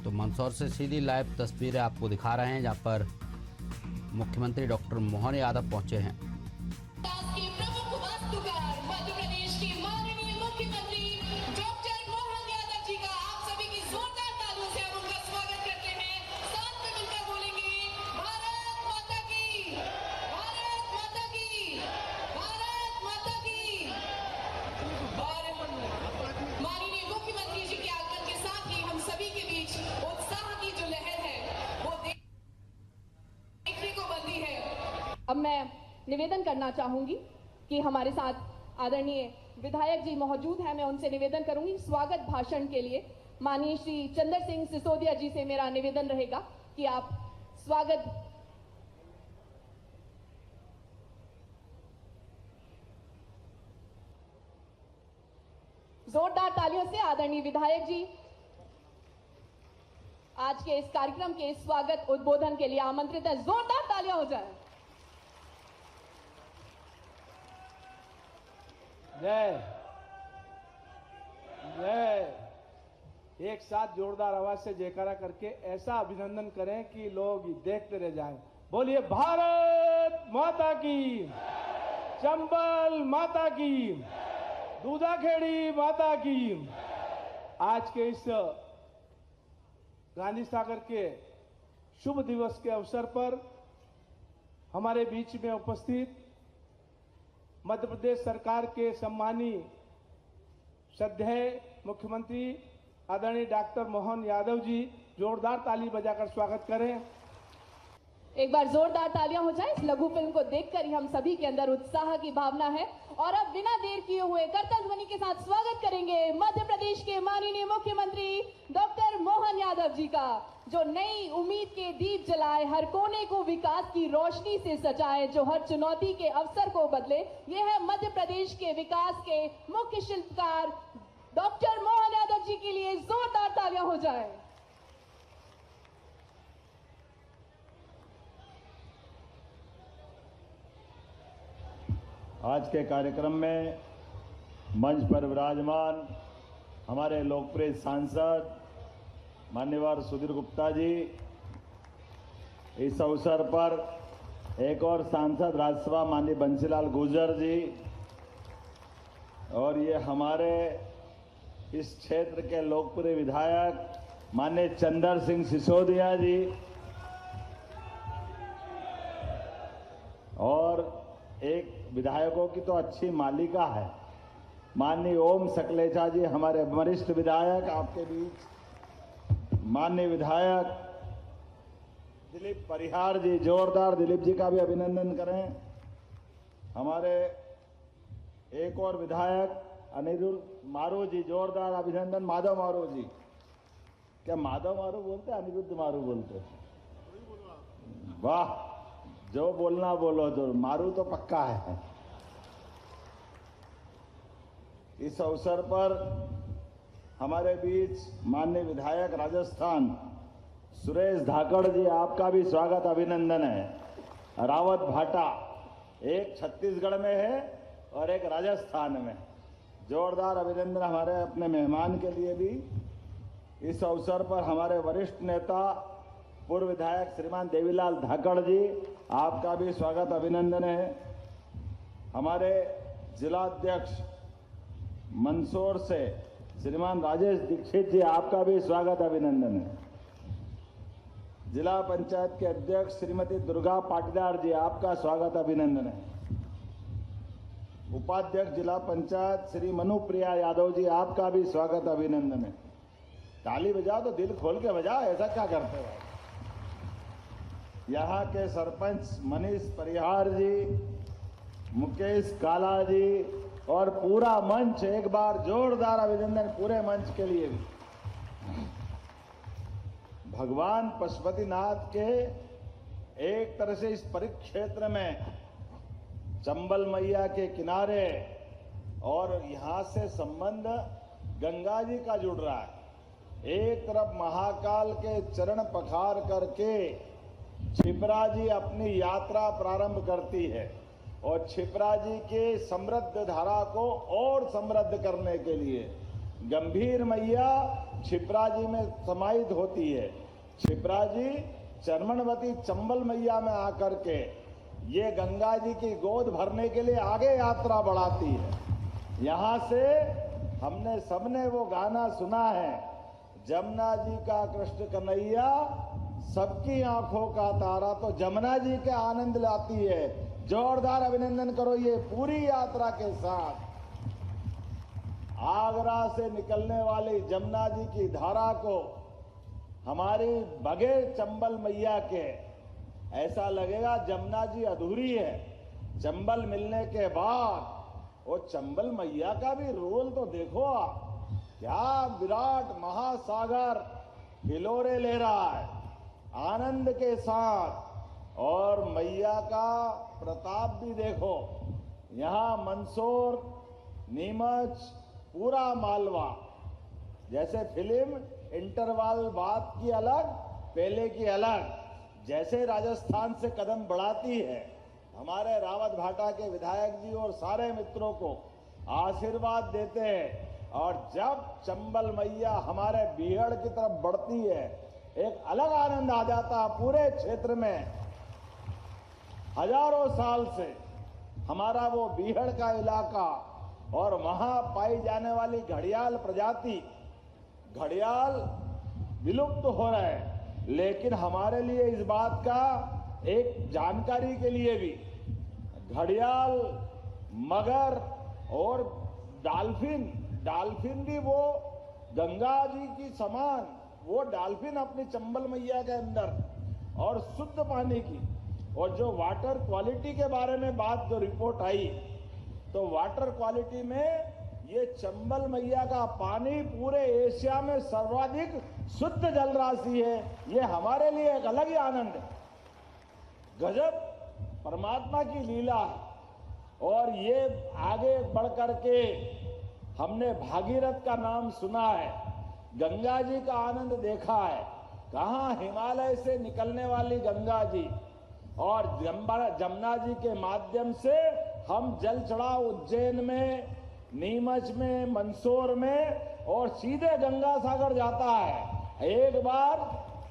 तो मंदसौर से सीधी लाइव तस्वीरें आपको दिखा रहे हैं। जहां पर मुख्यमंत्री डॉक्टर मोहन यादव पहुंचे हैं। के प्रमुख वास्तुकार मध्य प्रदेश के माननीय मुख्यमंत्री डॉक्टर मोहन यादव जी का आप सभी की जोरदार तालियों से हम उनका स्वागत करते हैं। साथ में मिलकर बोलेंगे भारत माता की, भारत माता की, भारत माता की। और माननीय मुख्यमंत्री जी के आगमन के साथ ही हम सभी के बीच उत्साह की जो लहर है वो देखने को बनती है। अब मैं निवेदन करना चाहूंगी कि हमारे साथ आदरणीय विधायक जी मौजूद हैं। मैं उनसे निवेदन करूंगी स्वागत भाषण के लिए। माननीय श्री चंद्र सिंह सिसोदिया जी से मेरा निवेदन रहेगा कि आप स्वागत जोरदार तालियों से आदरणीय विधायक जी आज के इस कार्यक्रम के स्वागत उद्बोधन के लिए आमंत्रित है। जोरदार तालियां हो जाए। जय जय। एक साथ जोरदार आवाज से जयकारा करके ऐसा अभिनंदन करें कि लोग देखते रह जाएं। बोलिए भारत माता की, चंबल माता की, दूधाखेड़ी माता की। आज के इस गांधी सागर के शुभ दिवस के अवसर पर हमारे बीच में उपस्थित मध्य प्रदेश सरकार के सम्मानीय श्रद्धेय मुख्यमंत्री आदरणीय डॉक्टर मोहन यादव जी, जोरदार ताली बजाकर स्वागत करें। एक बार जोरदार तालियां हो जाए। इस लघु फिल्म को देखकर ही हम सभी के अंदर उत्साह की भावना है। और अब बिना देर किए हुए करतल ध्वनि के साथ स्वागत करेंगे मध्य प्रदेश के माननीय मुख्यमंत्री डॉक्टर मोहन यादव जी का, जो नई उम्मीद के दीप जलाए, हर कोने को विकास की रोशनी से सजाए, जो हर चुनौती के अवसर को बदले। ये है मध्य प्रदेश के विकास के मुख्य शिल्पकार डॉक्टर मोहन यादव जी के लिए जोरदार तालियां हो जाए। आज के कार्यक्रम में मंच पर विराजमान हमारे लोकप्रिय सांसद मान्यवर सुधीर गुप्ता जी, इस अवसर पर एक और सांसद राज्यसभा माननीय बंसीलाल गुर्जर जी, और ये हमारे इस क्षेत्र के लोकप्रिय विधायक माननीय चंदर सिंह सिसोदिया जी, और एक विधायकों की तो अच्छी मालिका है माननीय ओम सकलेचा जी, हमारे वरिष्ठ विधायक। आपके बीच माननीय विधायक दिलीप परिहार जी, जोरदार दिलीप जी का भी अभिनंदन करें। हमारे एक और विधायक अनिरुद्ध मारू जी, जोरदार अभिनंदन। माधव मारू जी, क्या माधव मारू बोलते, अनिरुद्ध मारू बोलते? वाह, जो बोलना बोलो, जो मारू तो पक्का है। इस अवसर पर हमारे बीच माननीय विधायक राजस्थान सुरेश धाकड़ जी, आपका भी स्वागत अभिनंदन है। रावत भाटा, एक छत्तीसगढ़ में है और एक राजस्थान में। जोरदार अभिनंदन हमारे अपने मेहमान के लिए भी। इस अवसर पर हमारे वरिष्ठ नेता पूर्व विधायक श्रीमान देवीलाल धाकड़ जी, आपका भी स्वागत अभिनंदन है। हमारे जिलाध्यक्ष मंदसौर से श्रीमान राजेश दीक्षित जी, आपका भी स्वागत अभिनंदन है। जिला पंचायत के अध्यक्ष श्रीमती दुर्गा पाटीदार जी, आपका स्वागत अभिनंदन है। उपाध्यक्ष जिला पंचायत श्री मनुप्रिया यादव जी, आपका भी स्वागत अभिनंदन है। ताली बजाओ तो दिल खोल के बजाओ, ऐसा क्या करते हो? यहाँ के सरपंच मनीष परिहार जी, मुकेश काला जी और पूरा मंच, एक बार जोरदार अभिनंदन पूरे मंच के लिए भी। भगवान पशुपतिनाथ के एक तरह से इस परिक्षेत्र में चंबल मैया के किनारे और यहाँ से संबंध गंगा जी का जुड़ रहा है। एक तरफ महाकाल के चरण पखार करके क्षिप्रा जी अपनी यात्रा प्रारंभ करती है और क्षिप्रा जी के समृद्ध धारा को और समृद्ध करने के लिए गंभीर मैया क्षिप्रा जी में समाहित होती है। क्षिप्रा जी चरमनवती चंबल मैया में आकर के ये गंगा जी की गोद भरने के लिए आगे यात्रा बढ़ाती है। यहाँ से हमने सबने वो गाना सुना है, जमुना जी का कृष्ण कन्हैया सबकी आंखों का तारा, तो जमुना जी के आनंद लाती है। जोरदार अभिनंदन करो ये पूरी यात्रा के साथ। आगरा से निकलने वाली जमुना जी की धारा को हमारी बगे चंबल मैया के ऐसा लगेगा जमुना जी अधूरी है। चंबल मिलने के बाद वो चंबल मैया का भी रोल तो देखो आप, क्या विराट महासागर हिलोरे ले रहा है आनंद के साथ, और मैया का प्रताप भी देखो। यहाँ मंदसौर, नीमच, पूरा मालवा, जैसे फिल्म इंटरवल बात की अलग पहले की अलग, जैसे राजस्थान से कदम बढ़ाती है, हमारे रावत भाटा के विधायक जी और सारे मित्रों को आशीर्वाद देते हैं और जब चंबल मैया हमारे बीहड़ की तरफ बढ़ती है, एक अलग आनंद आ जाता है। पूरे क्षेत्र में हजारों साल से हमारा वो बीहड़ का इलाका और वहां पाई जाने वाली घड़ियाल प्रजाति, घड़ियाल विलुप्त हो रहा है, लेकिन हमारे लिए इस बात का एक जानकारी के लिए भी घड़ियाल, मगर और डॉल्फिन भी वो गंगा जी की समान, वो डॉल्फिन अपनी चंबल मैया के अंदर और शुद्ध पानी की, और जो वाटर क्वालिटी के बारे में बात जो रिपोर्ट आई, तो वाटर क्वालिटी में ये चंबल मैया का पानी पूरे एशिया में सर्वाधिक शुद्ध जल राशि है। ये हमारे लिए एक अलग ही आनंद है। गजब परमात्मा की लीला है। और ये आगे बढ़ करके हमने भागीरथ का नाम सुना है, गंगा जी का आनंद देखा है। कहाँ हिमालय से निकलने वाली गंगा जी और जमुना जी के माध्यम से हम जल चढ़ाव उज्जैन में, नीमच में, मंदसौर में और सीधे गंगा सागर जाता है। एक बार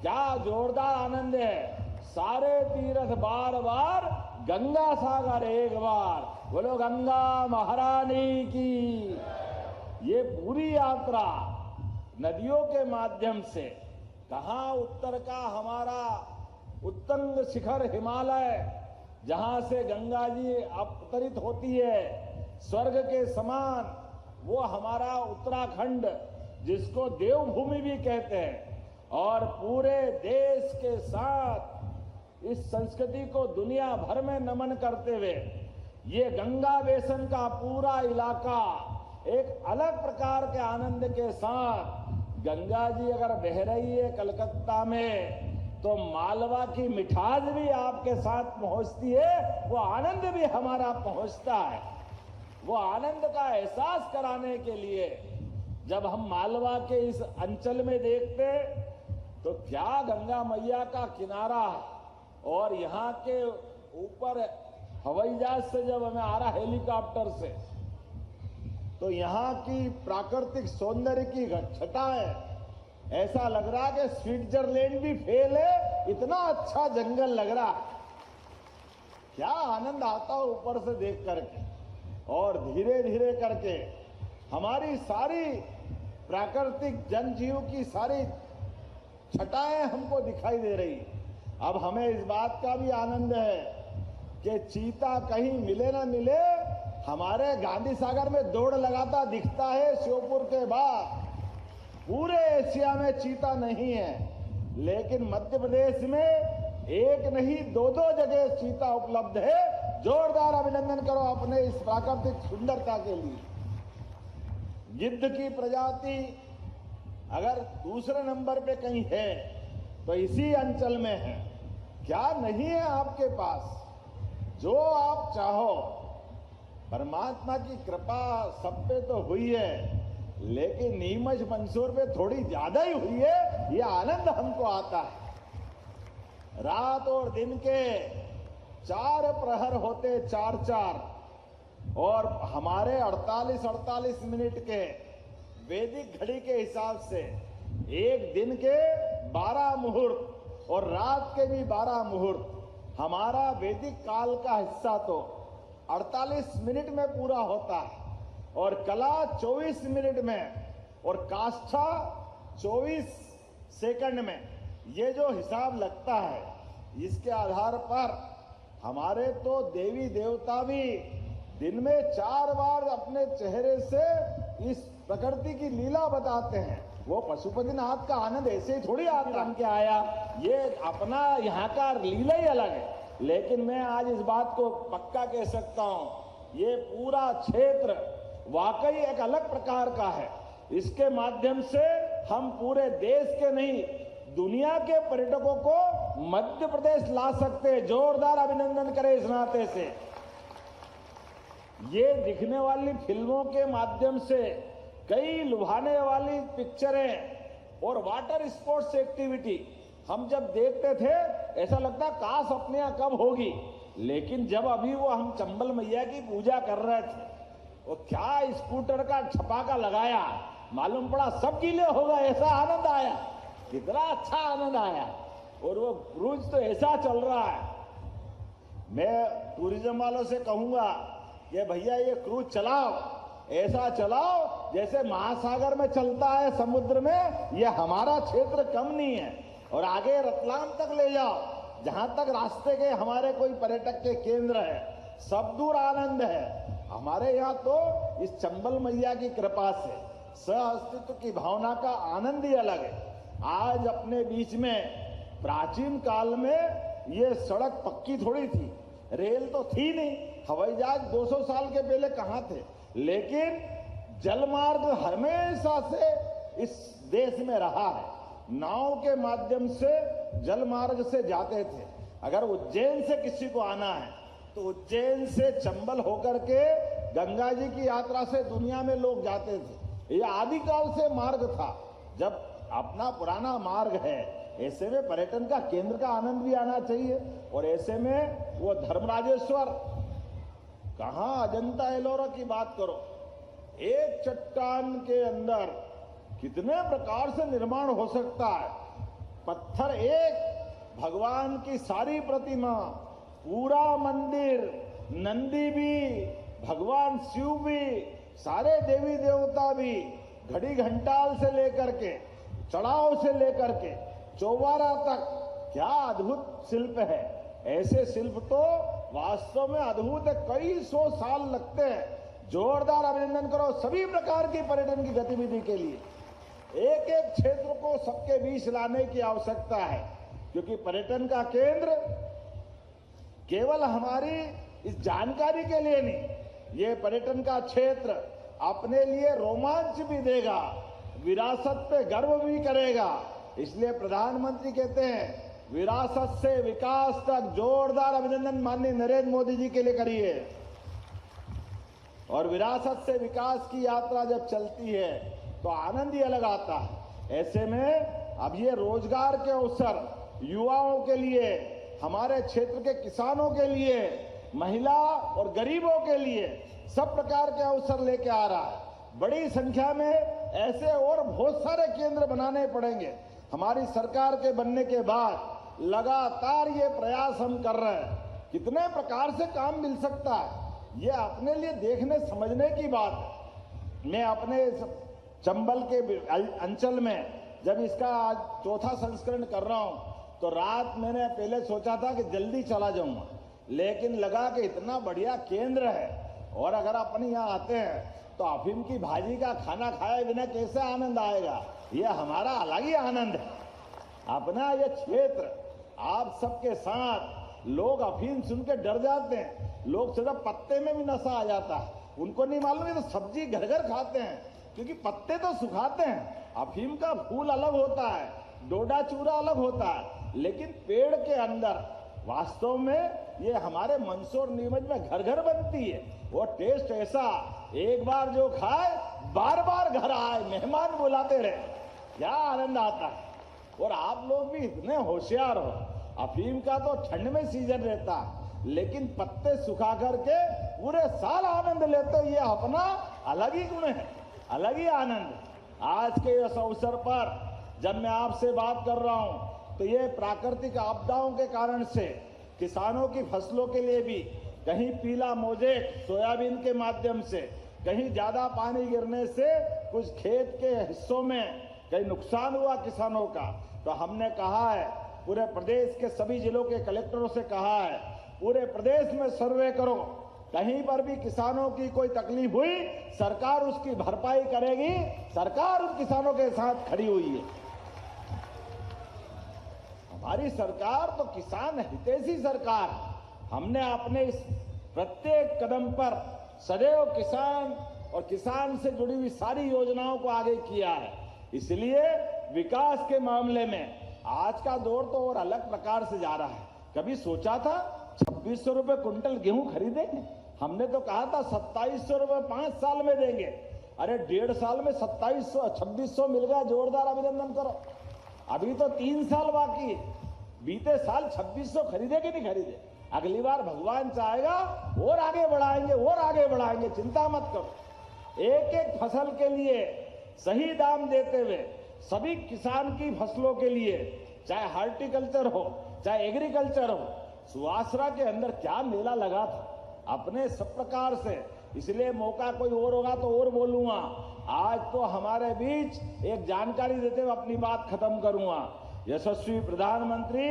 क्या जोरदार आनंद है। सारे तीर्थ बार बार, गंगा सागर एक बार। बोलो गंगा महारानी की। ये पूरी यात्रा नदियों के माध्यम से, कहाँ उत्तर का हमारा उत्तुंग शिखर हिमालय, जहां से गंगा जी अवतरित होती है स्वर्ग के समान, वो हमारा उत्तराखंड जिसको देवभूमि भी कहते हैं, और पूरे देश के साथ इस संस्कृति को दुनिया भर में नमन करते हुए ये गंगा बेसन का पूरा इलाका एक अलग प्रकार के आनंद के साथ, गंगा जी अगर बह रही है कलकत्ता में, तो मालवा की मिठास भी आपके साथ पहुंचती है, वो आनंद भी हमारा पहुंचता है। वो आनंद का एहसास कराने के लिए जब हम मालवा के इस अंचल में देखते, तो क्या गंगा मैया का किनारा, और यहाँ के ऊपर हवाई जहाज से जब हमें आ रहा हेलीकॉप्टर से, तो यहाँ की प्राकृतिक सौंदर्य की छटा है। ऐसा लग रहा है कि स्विट्जरलैंड भी फेल है, इतना अच्छा जंगल लग रहा है। क्या आनंद आता है ऊपर से देख करके। और धीरे धीरे करके हमारी सारी प्राकृतिक जनजीव की सारी छटाएं हमको दिखाई दे रही। अब हमें इस बात का भी आनंद है कि चीता कहीं मिले ना मिले, हमारे गांधी सागर में दौड़ लगाता दिखता है श्योपुर के बाद। पूरे एशिया में चीता नहीं है, लेकिन मध्य प्रदेश में एक नहीं दो जगह चीता उपलब्ध है। जोरदार अभिनंदन करो अपने इस प्राकृतिक सुंदरता के लिए। गिद्ध की प्रजाति अगर दूसरे नंबर पे कहीं है तो इसी अंचल में है। क्या नहीं है आपके पास? जो आप चाहो। परमात्मा की कृपा सब पे तो हुई है, लेकिन नीमच मंदसौर पे थोड़ी ज्यादा ही हुई है। ये आनंद हमको आता है। रात और दिन के 4 प्रहर होते, 4-4, और हमारे 48 मिनट के वैदिक घड़ी के हिसाब से एक दिन के 12 मुहूर्त और रात के भी 12 मुहूर्त। हमारा वैदिक काल का हिस्सा तो 48 मिनट में पूरा होता है, और कला 24 मिनट में, और काष्ठा 24 सेकंड में। ये जो हिसाब लगता है, इसके आधार पर हमारे तो देवी देवता भी दिन में 4 बार अपने चेहरे से इस प्रकृति की लीला बताते हैं। वो पशुपतिनाथ का आनंद ऐसे ही थोड़ी आता के आया, ये अपना यहाँ का लीला ही अलग है। लेकिन मैं आज इस बात को पक्का कह सकता हूँ, ये पूरा क्षेत्र वाकई एक अलग प्रकार का है। इसके माध्यम से हम पूरे देश के नहीं, दुनिया के पर्यटकों को मध्य प्रदेश ला सकते हैं। जोरदार अभिनंदन करें इस नाते से। ये दिखने वाली फिल्मों के माध्यम से कई लुभाने वाली पिक्चरें और वाटर स्पोर्ट्स एक्टिविटी हम जब देखते थे, ऐसा लगता काश अपने यहाँ कब होगी। लेकिन जब अभी वो हम चंबल मैया की पूजा कर रहे थे, वो क्या स्कूटर का छपाका लगाया, मालूम पड़ा सब गीले हो गए, ऐसा आनंद आया, कितना अच्छा आनंद आया। और वो क्रूज तो ऐसा चल रहा है, मैं टूरिज्म वालों से कहूंगा कि भैया ये क्रूज चलाओ, ऐसा चलाओ जैसे महासागर में चलता है, समुद्र में। ये हमारा क्षेत्र कम नहीं है, और आगे रतलाम तक ले जाओ, जहां तक रास्ते के हमारे कोई पर्यटक के केंद्र है, सब दूर आनंद है। हमारे यहाँ तो इस चंबल मैया की कृपा से सह अस्तित्व की भावना का आनंद ही अलग है। आज अपने बीच में, प्राचीन काल में ये सड़क पक्की थोड़ी थी, रेल तो थी नहीं, हवाई जहाज 200 साल के पहले कहां थे, लेकिन जलमार्ग हमेशा से इस देश में रहा है। नाव के माध्यम से, जलमार्ग से जाते थे। अगर उज्जैन से किसी को आना है तो उज्जैन से चंबल होकर के गंगा जी की यात्रा से दुनिया में लोग जाते थे। ये आदिकाल से मार्ग था, जब अपना पुराना मार्ग है। ऐसे में पर्यटन का केंद्र का आनंद भी आना चाहिए। और ऐसे में वो धर्मराजेश्वर, कहां अजंता एलोरा की बात करो, एक चट्टान के अंदर कितने प्रकार से निर्माण हो सकता है। पत्थर एक, भगवान की सारी प्रतिमा, पूरा मंदिर, नंदी भी, भगवान शिव भी, सारे देवी देवता भी, घड़ी घंटाल से लेकर के, चढ़ाव से लेकर के चौबारा तक, क्या अद्भुत शिल्प है। ऐसे शिल्प तो वास्तव में अद्भुत है, कई 100 साल लगते हैं। जोरदार अभिनंदन करो सभी प्रकार की पर्यटन की गतिविधि के लिए। एक एक क्षेत्र को सबके बीच लाने की आवश्यकता है, क्योंकि पर्यटन का केंद्र केवल हमारी इस जानकारी के लिए नहीं, ये पर्यटन का क्षेत्र अपने लिए रोमांच भी देगा, विरासत पे गर्व भी करेगा। इसलिए प्रधानमंत्री कहते हैं विरासत से विकास तक। जोरदार अभिनंदन माननीय नरेंद्र मोदी जी के लिए करिए। और विरासत से विकास की यात्रा जब चलती है तो आनंद ही अलग आता है। ऐसे में अब ये रोजगार के अवसर युवाओं के लिए, हमारे क्षेत्र के किसानों के लिए, महिला और गरीबों के लिए सब प्रकार के अवसर लेके आ रहा है। बड़ी संख्या में ऐसे और बहुत सारे केंद्र बनाने पड़ेंगे। हमारी सरकार के बनने के बाद लगातार ये प्रयास हम कर रहे हैं, कितने प्रकार से काम मिल सकता है, ये अपने लिए देखने समझने की बात है। मैं अपने चंबल के अंचल में जब इसका आज 4था संस्करण कर रहा हूं, तो रात मैंने पहले सोचा था कि जल्दी चला जाऊंगा, लेकिन लगा कि इतना बढ़िया केंद्र है, और अगर अपन यहाँ आते हैं तो अफीम की भाजी का खाना खाए बिना कैसे आनंद आएगा। ये हमारा अलग ही आनंद है। अपना ये क्षेत्र, आप सबके साथ, लोग अफीम सुन के डर जाते हैं, लोग सिर्फ पत्ते में भी नशा आ जाता है, उनको नहीं मालूम है तो सब्जी घर घर खाते हैं, क्योंकि पत्ते तो सुखाते हैं। अफीम का फूल अलग होता है, डोडा चूरा अलग होता है, लेकिन पेड़ के अंदर वास्तव में ये हमारे मंदसौर नीमच में घर घर बनती है। वो टेस्ट ऐसा, एक बार जो खाए बार बार घर आए, मेहमान बुलाते रहे, क्या आनंद आता है। और आप लोग भी इतने होशियार हो, अफीम का तो ठंड में सीजन रहता है, लेकिन पत्ते सुखा करके पूरे साल आनंद लेते हो। ये अपना अलग ही गुण है, अलग ही आनंद। आज के इस अवसर पर जब मैं आपसे बात कर रहा हूं, तो ये प्राकृतिक आपदाओं के कारण से किसानों की फसलों के लिए भी कहीं पीला मोजेक सोयाबीन के माध्यम से, कहीं ज्यादा पानी गिरने से कुछ खेत के हिस्सों में कहीं नुकसान हुआ किसानों का, तो हमने कहा है, पूरे प्रदेश के सभी जिलों के कलेक्टरों से कहा है, पूरे प्रदेश में सर्वे करो, कहीं पर भी किसानों की कोई तकलीफ हुई, सरकार उसकी भरपाई करेगी। सरकार उन किसानों के साथ खड़ी हुई है। हमारी सरकार तो किसान हितैषी सरकार। हमने अपने इस प्रत्येक कदम पर सदैव किसान और किसान से जुड़ी हुई सारी योजनाओं को आगे किया है। इसलिए विकास के मामले में आज का दौर तो और अलग प्रकार से जा रहा है। कभी सोचा था 2600 रुपए क्विंटल गेहूं खरीदेंगे? हमने तो कहा था 2700 रुपए 5 साल में देंगे। अरे 1.5 साल में 2600 मिल गया, जोरदार अभिनंदन करो। अभी तो 3 साल बाकी है। बीते साल 2600 खरीदे कि नहीं खरीदे? अगली बार भगवान चाहेगा और आगे बढ़ाएंगे और आगे बढ़ाएंगे, चिंता मत करो। एक एक फसल के लिए सही दाम देते हुए सभी किसान की फसलों के लिए, चाहे हार्टिकल्चर हो चाहे एग्रीकल्चर हो, सुवासरा के अंदर क्या मेला लगा था अपने सब प्रकार से। इसलिए मौका कोई और होगा तो और बोलूंगा। आज तो हमारे बीच एक जानकारी देते हुए अपनी बात खत्म करूंगा। यशस्वी प्रधानमंत्री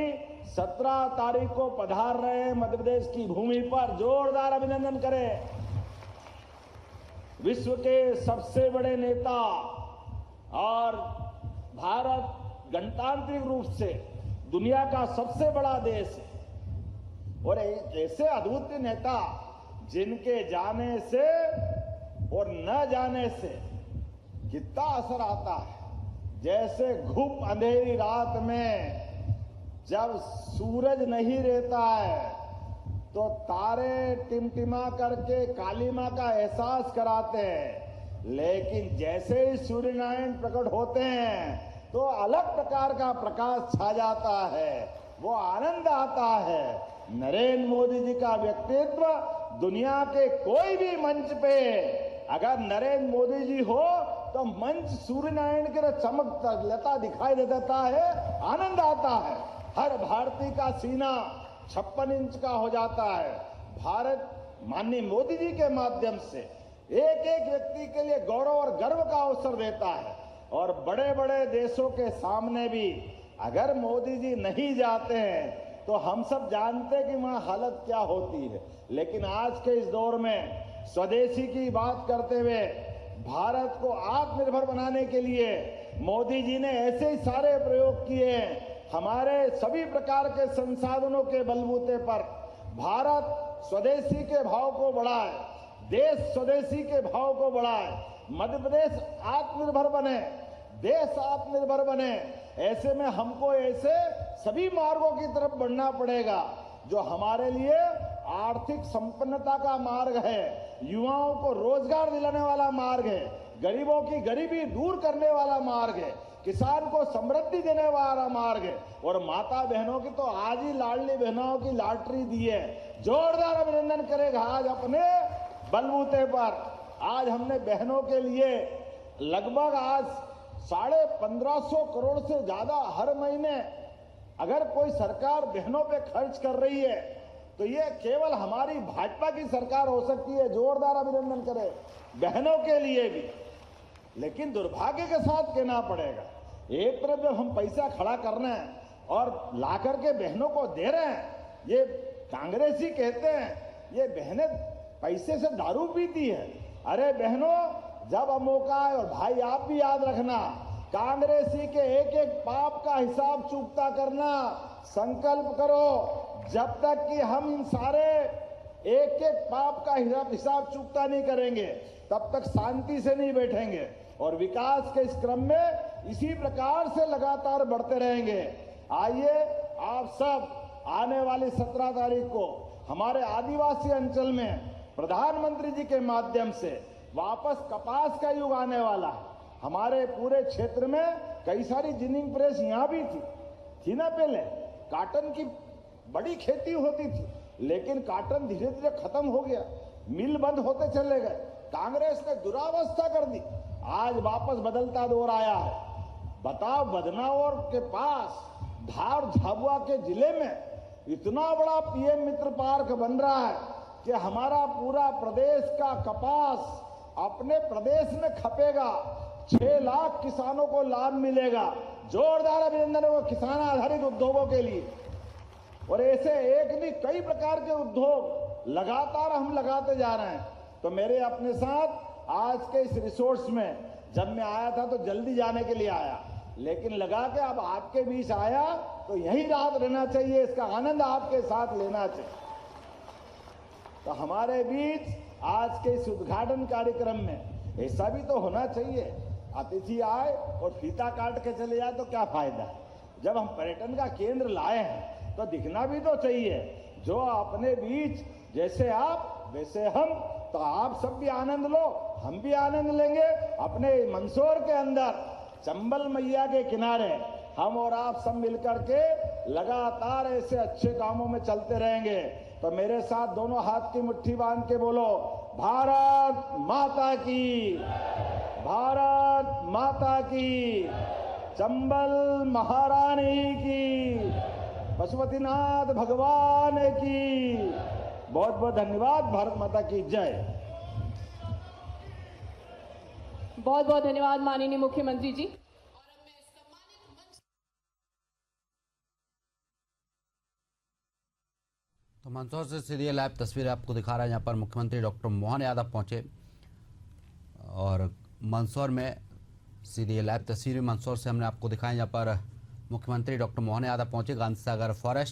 17 तारीख को पधार रहे हैं मध्य प्रदेश की भूमि पर, जोरदार अभिनंदन करें। विश्व के सबसे बड़े नेता और भारत गणतांत्रिक रूप से दुनिया का सबसे बड़ा देश है, और एक ऐसे अद्भुत नेता जिनके जाने से और न जाने से कितना असर आता है। जैसे घुप अंधेरी रात में जब सूरज नहीं रहता है तो तारे टिमटिमा करके काली मां का एहसास कराते हैं, लेकिन जैसे ही सूर्य नारायण प्रकट होते हैं तो अलग प्रकार का प्रकाश छा जाता है, वो आनंद आता है। नरेंद्र मोदी जी का व्यक्तित्व दुनिया के कोई भी मंच पे अगर नरेंद्र मोदी जी हो तो मंच सूर्य नारायण की तरह चमक लेता दिखाई दे देता है, आनंद आता है। हर भारतीय का सीना 56 इंच का हो जाता है। भारत माननीय मोदी जी के माध्यम से एक एक व्यक्ति के लिए गौरव और गर्व का अवसर देता है, और बड़े बड़े देशों के सामने भी अगर मोदी जी नहीं जाते हैं तो हम सब जानते हैं कि वहां हालत क्या होती है। लेकिन आज के इस दौर में स्वदेशी की बात करते हुए भारत को आत्मनिर्भर बनाने के लिए मोदी जी ने ऐसे ही सारे प्रयोग किए हैं। हमारे सभी प्रकार के संसाधनों के बलबूते पर भारत स्वदेशी के भाव को बढ़ाए, देश स्वदेशी के भाव को बढ़ाए, मध्य प्रदेश आत्मनिर्भर बने, देश आत्मनिर्भर बने। ऐसे में हमको ऐसे सभी मार्गों की तरफ बढ़ना पड़ेगा जो हमारे लिए आर्थिक संपन्नता का मार्ग है, युवाओं को रोजगार दिलाने वाला मार्ग है, गरीबों की गरीबी दूर करने वाला मार्ग है, किसान को समृद्धि देने वाला मार्ग है, और माता बहनों की तो आज ही लाडली बहनों की लॉटरी दी है। जोरदार अभिनंदन करेगा आज अपने बलबूते पर। आज हमने बहनों के लिए लगभग आज 1550 करोड़ से ज्यादा हर महीने अगर कोई सरकार बहनों पे खर्च कर रही है तो ये केवल हमारी भाजपा की सरकार हो सकती है। जोरदार अभिनंदन करें बहनों के लिए भी। लेकिन दुर्भाग्य के साथ कहना पड़ेगा, एक तरफ जब हम पैसा खड़ा कर रहे हैं और ला करके बहनों को दे रहे हैं, ये कांग्रेसी कहते हैं ये बहनें पैसे से दारू पीती है। अरे बहनों, जब मौका है, और भाई आप भी याद रखना, कांग्रेसी के एक एक पाप का हिसाब चूकता करना संकल्प करो। जब तक कि हम इन सारे एक एक पाप का हिसाब चूकता नहीं करेंगे तब तक शांति से नहीं बैठेंगे, और विकास के इस क्रम में इसी प्रकार से लगातार बढ़ते रहेंगे। आइए आप सब आने वाली 17 तारीख को हमारे आदिवासी अंचल में प्रधानमंत्री जी के माध्यम से वापस कपास का युग आने वाला है। हमारे पूरे क्षेत्र में कई सारी जिनिंग प्रेस यहाँ भी थी ना, पहले काटन की बड़ी खेती होती थी, लेकिन काटन धीरे धीरे खत्म हो गया, मिल बंद होते चले गए, कांग्रेस ने दुरावस्था कर दी। आज वापस बदलता दौर आया है। बताओ, बदनावर के पास धार झाबुआ के जिले में इतना बड़ा पीएम मित्र पार्क बन रहा है कि हमारा पूरा प्रदेश का कपास अपने प्रदेश में खपेगा। 6 लाख किसानों को लाभ मिलेगा। जोरदार अभिनंदन हो किसान आधारित उद्योगों के लिए। और ऐसे एक नहीं कई प्रकार के उद्योग लगातार हम लगाते जा रहे हैं। तो मेरे अपने साथ आज के इस रिसोर्स में जब मैं आया था तो जल्दी जाने के लिए आया, लेकिन लगा कि अब आपके बीच आया तो यही रात रहना चाहिए, इसका आनंद आपके साथ लेना चाहिए। तो हमारे बीच आज के इस उद्घाटन कार्यक्रम में ऐसा भी तो होना चाहिए, अतिथि आए और फीता काट के चले जाए तो क्या फायदा है। जब हम पर्यटन का केंद्र लाए हैं तो दिखना भी तो चाहिए। जो अपने बीच जैसे आप वैसे हम, तो आप सब भी आनंद लो, हम भी आनंद लेंगे। अपने मंदसौर के अंदर चंबल मैया के किनारे हम और आप सब मिलकर के लगातार ऐसे अच्छे कामों में चलते रहेंगे। तो मेरे साथ दोनों हाथ की मुट्ठी बांध के बोलो, भारत माता की, भारत माता की, चंबल महारानी की, पशुपतिनाथ भगवान की। बहुत बहुत धन्यवाद। भारत माता की जय। बहुत बहुत धन्यवाद माननीय मुख्यमंत्री जी। तो मंदसौर से सीधी लाइव तस्वीरें आपको दिखा रहा है। यहाँ पर मुख्यमंत्री डॉक्टर मोहन यादव पहुंचे और मंदसौर में सीधी लाइव तस्वीरें मंदसौर से हमने आपको दिखाई। यहाँ पर मुख्यमंत्री डॉक्टर मोहन यादव पहुंचे गांधी सागर फॉरेस्ट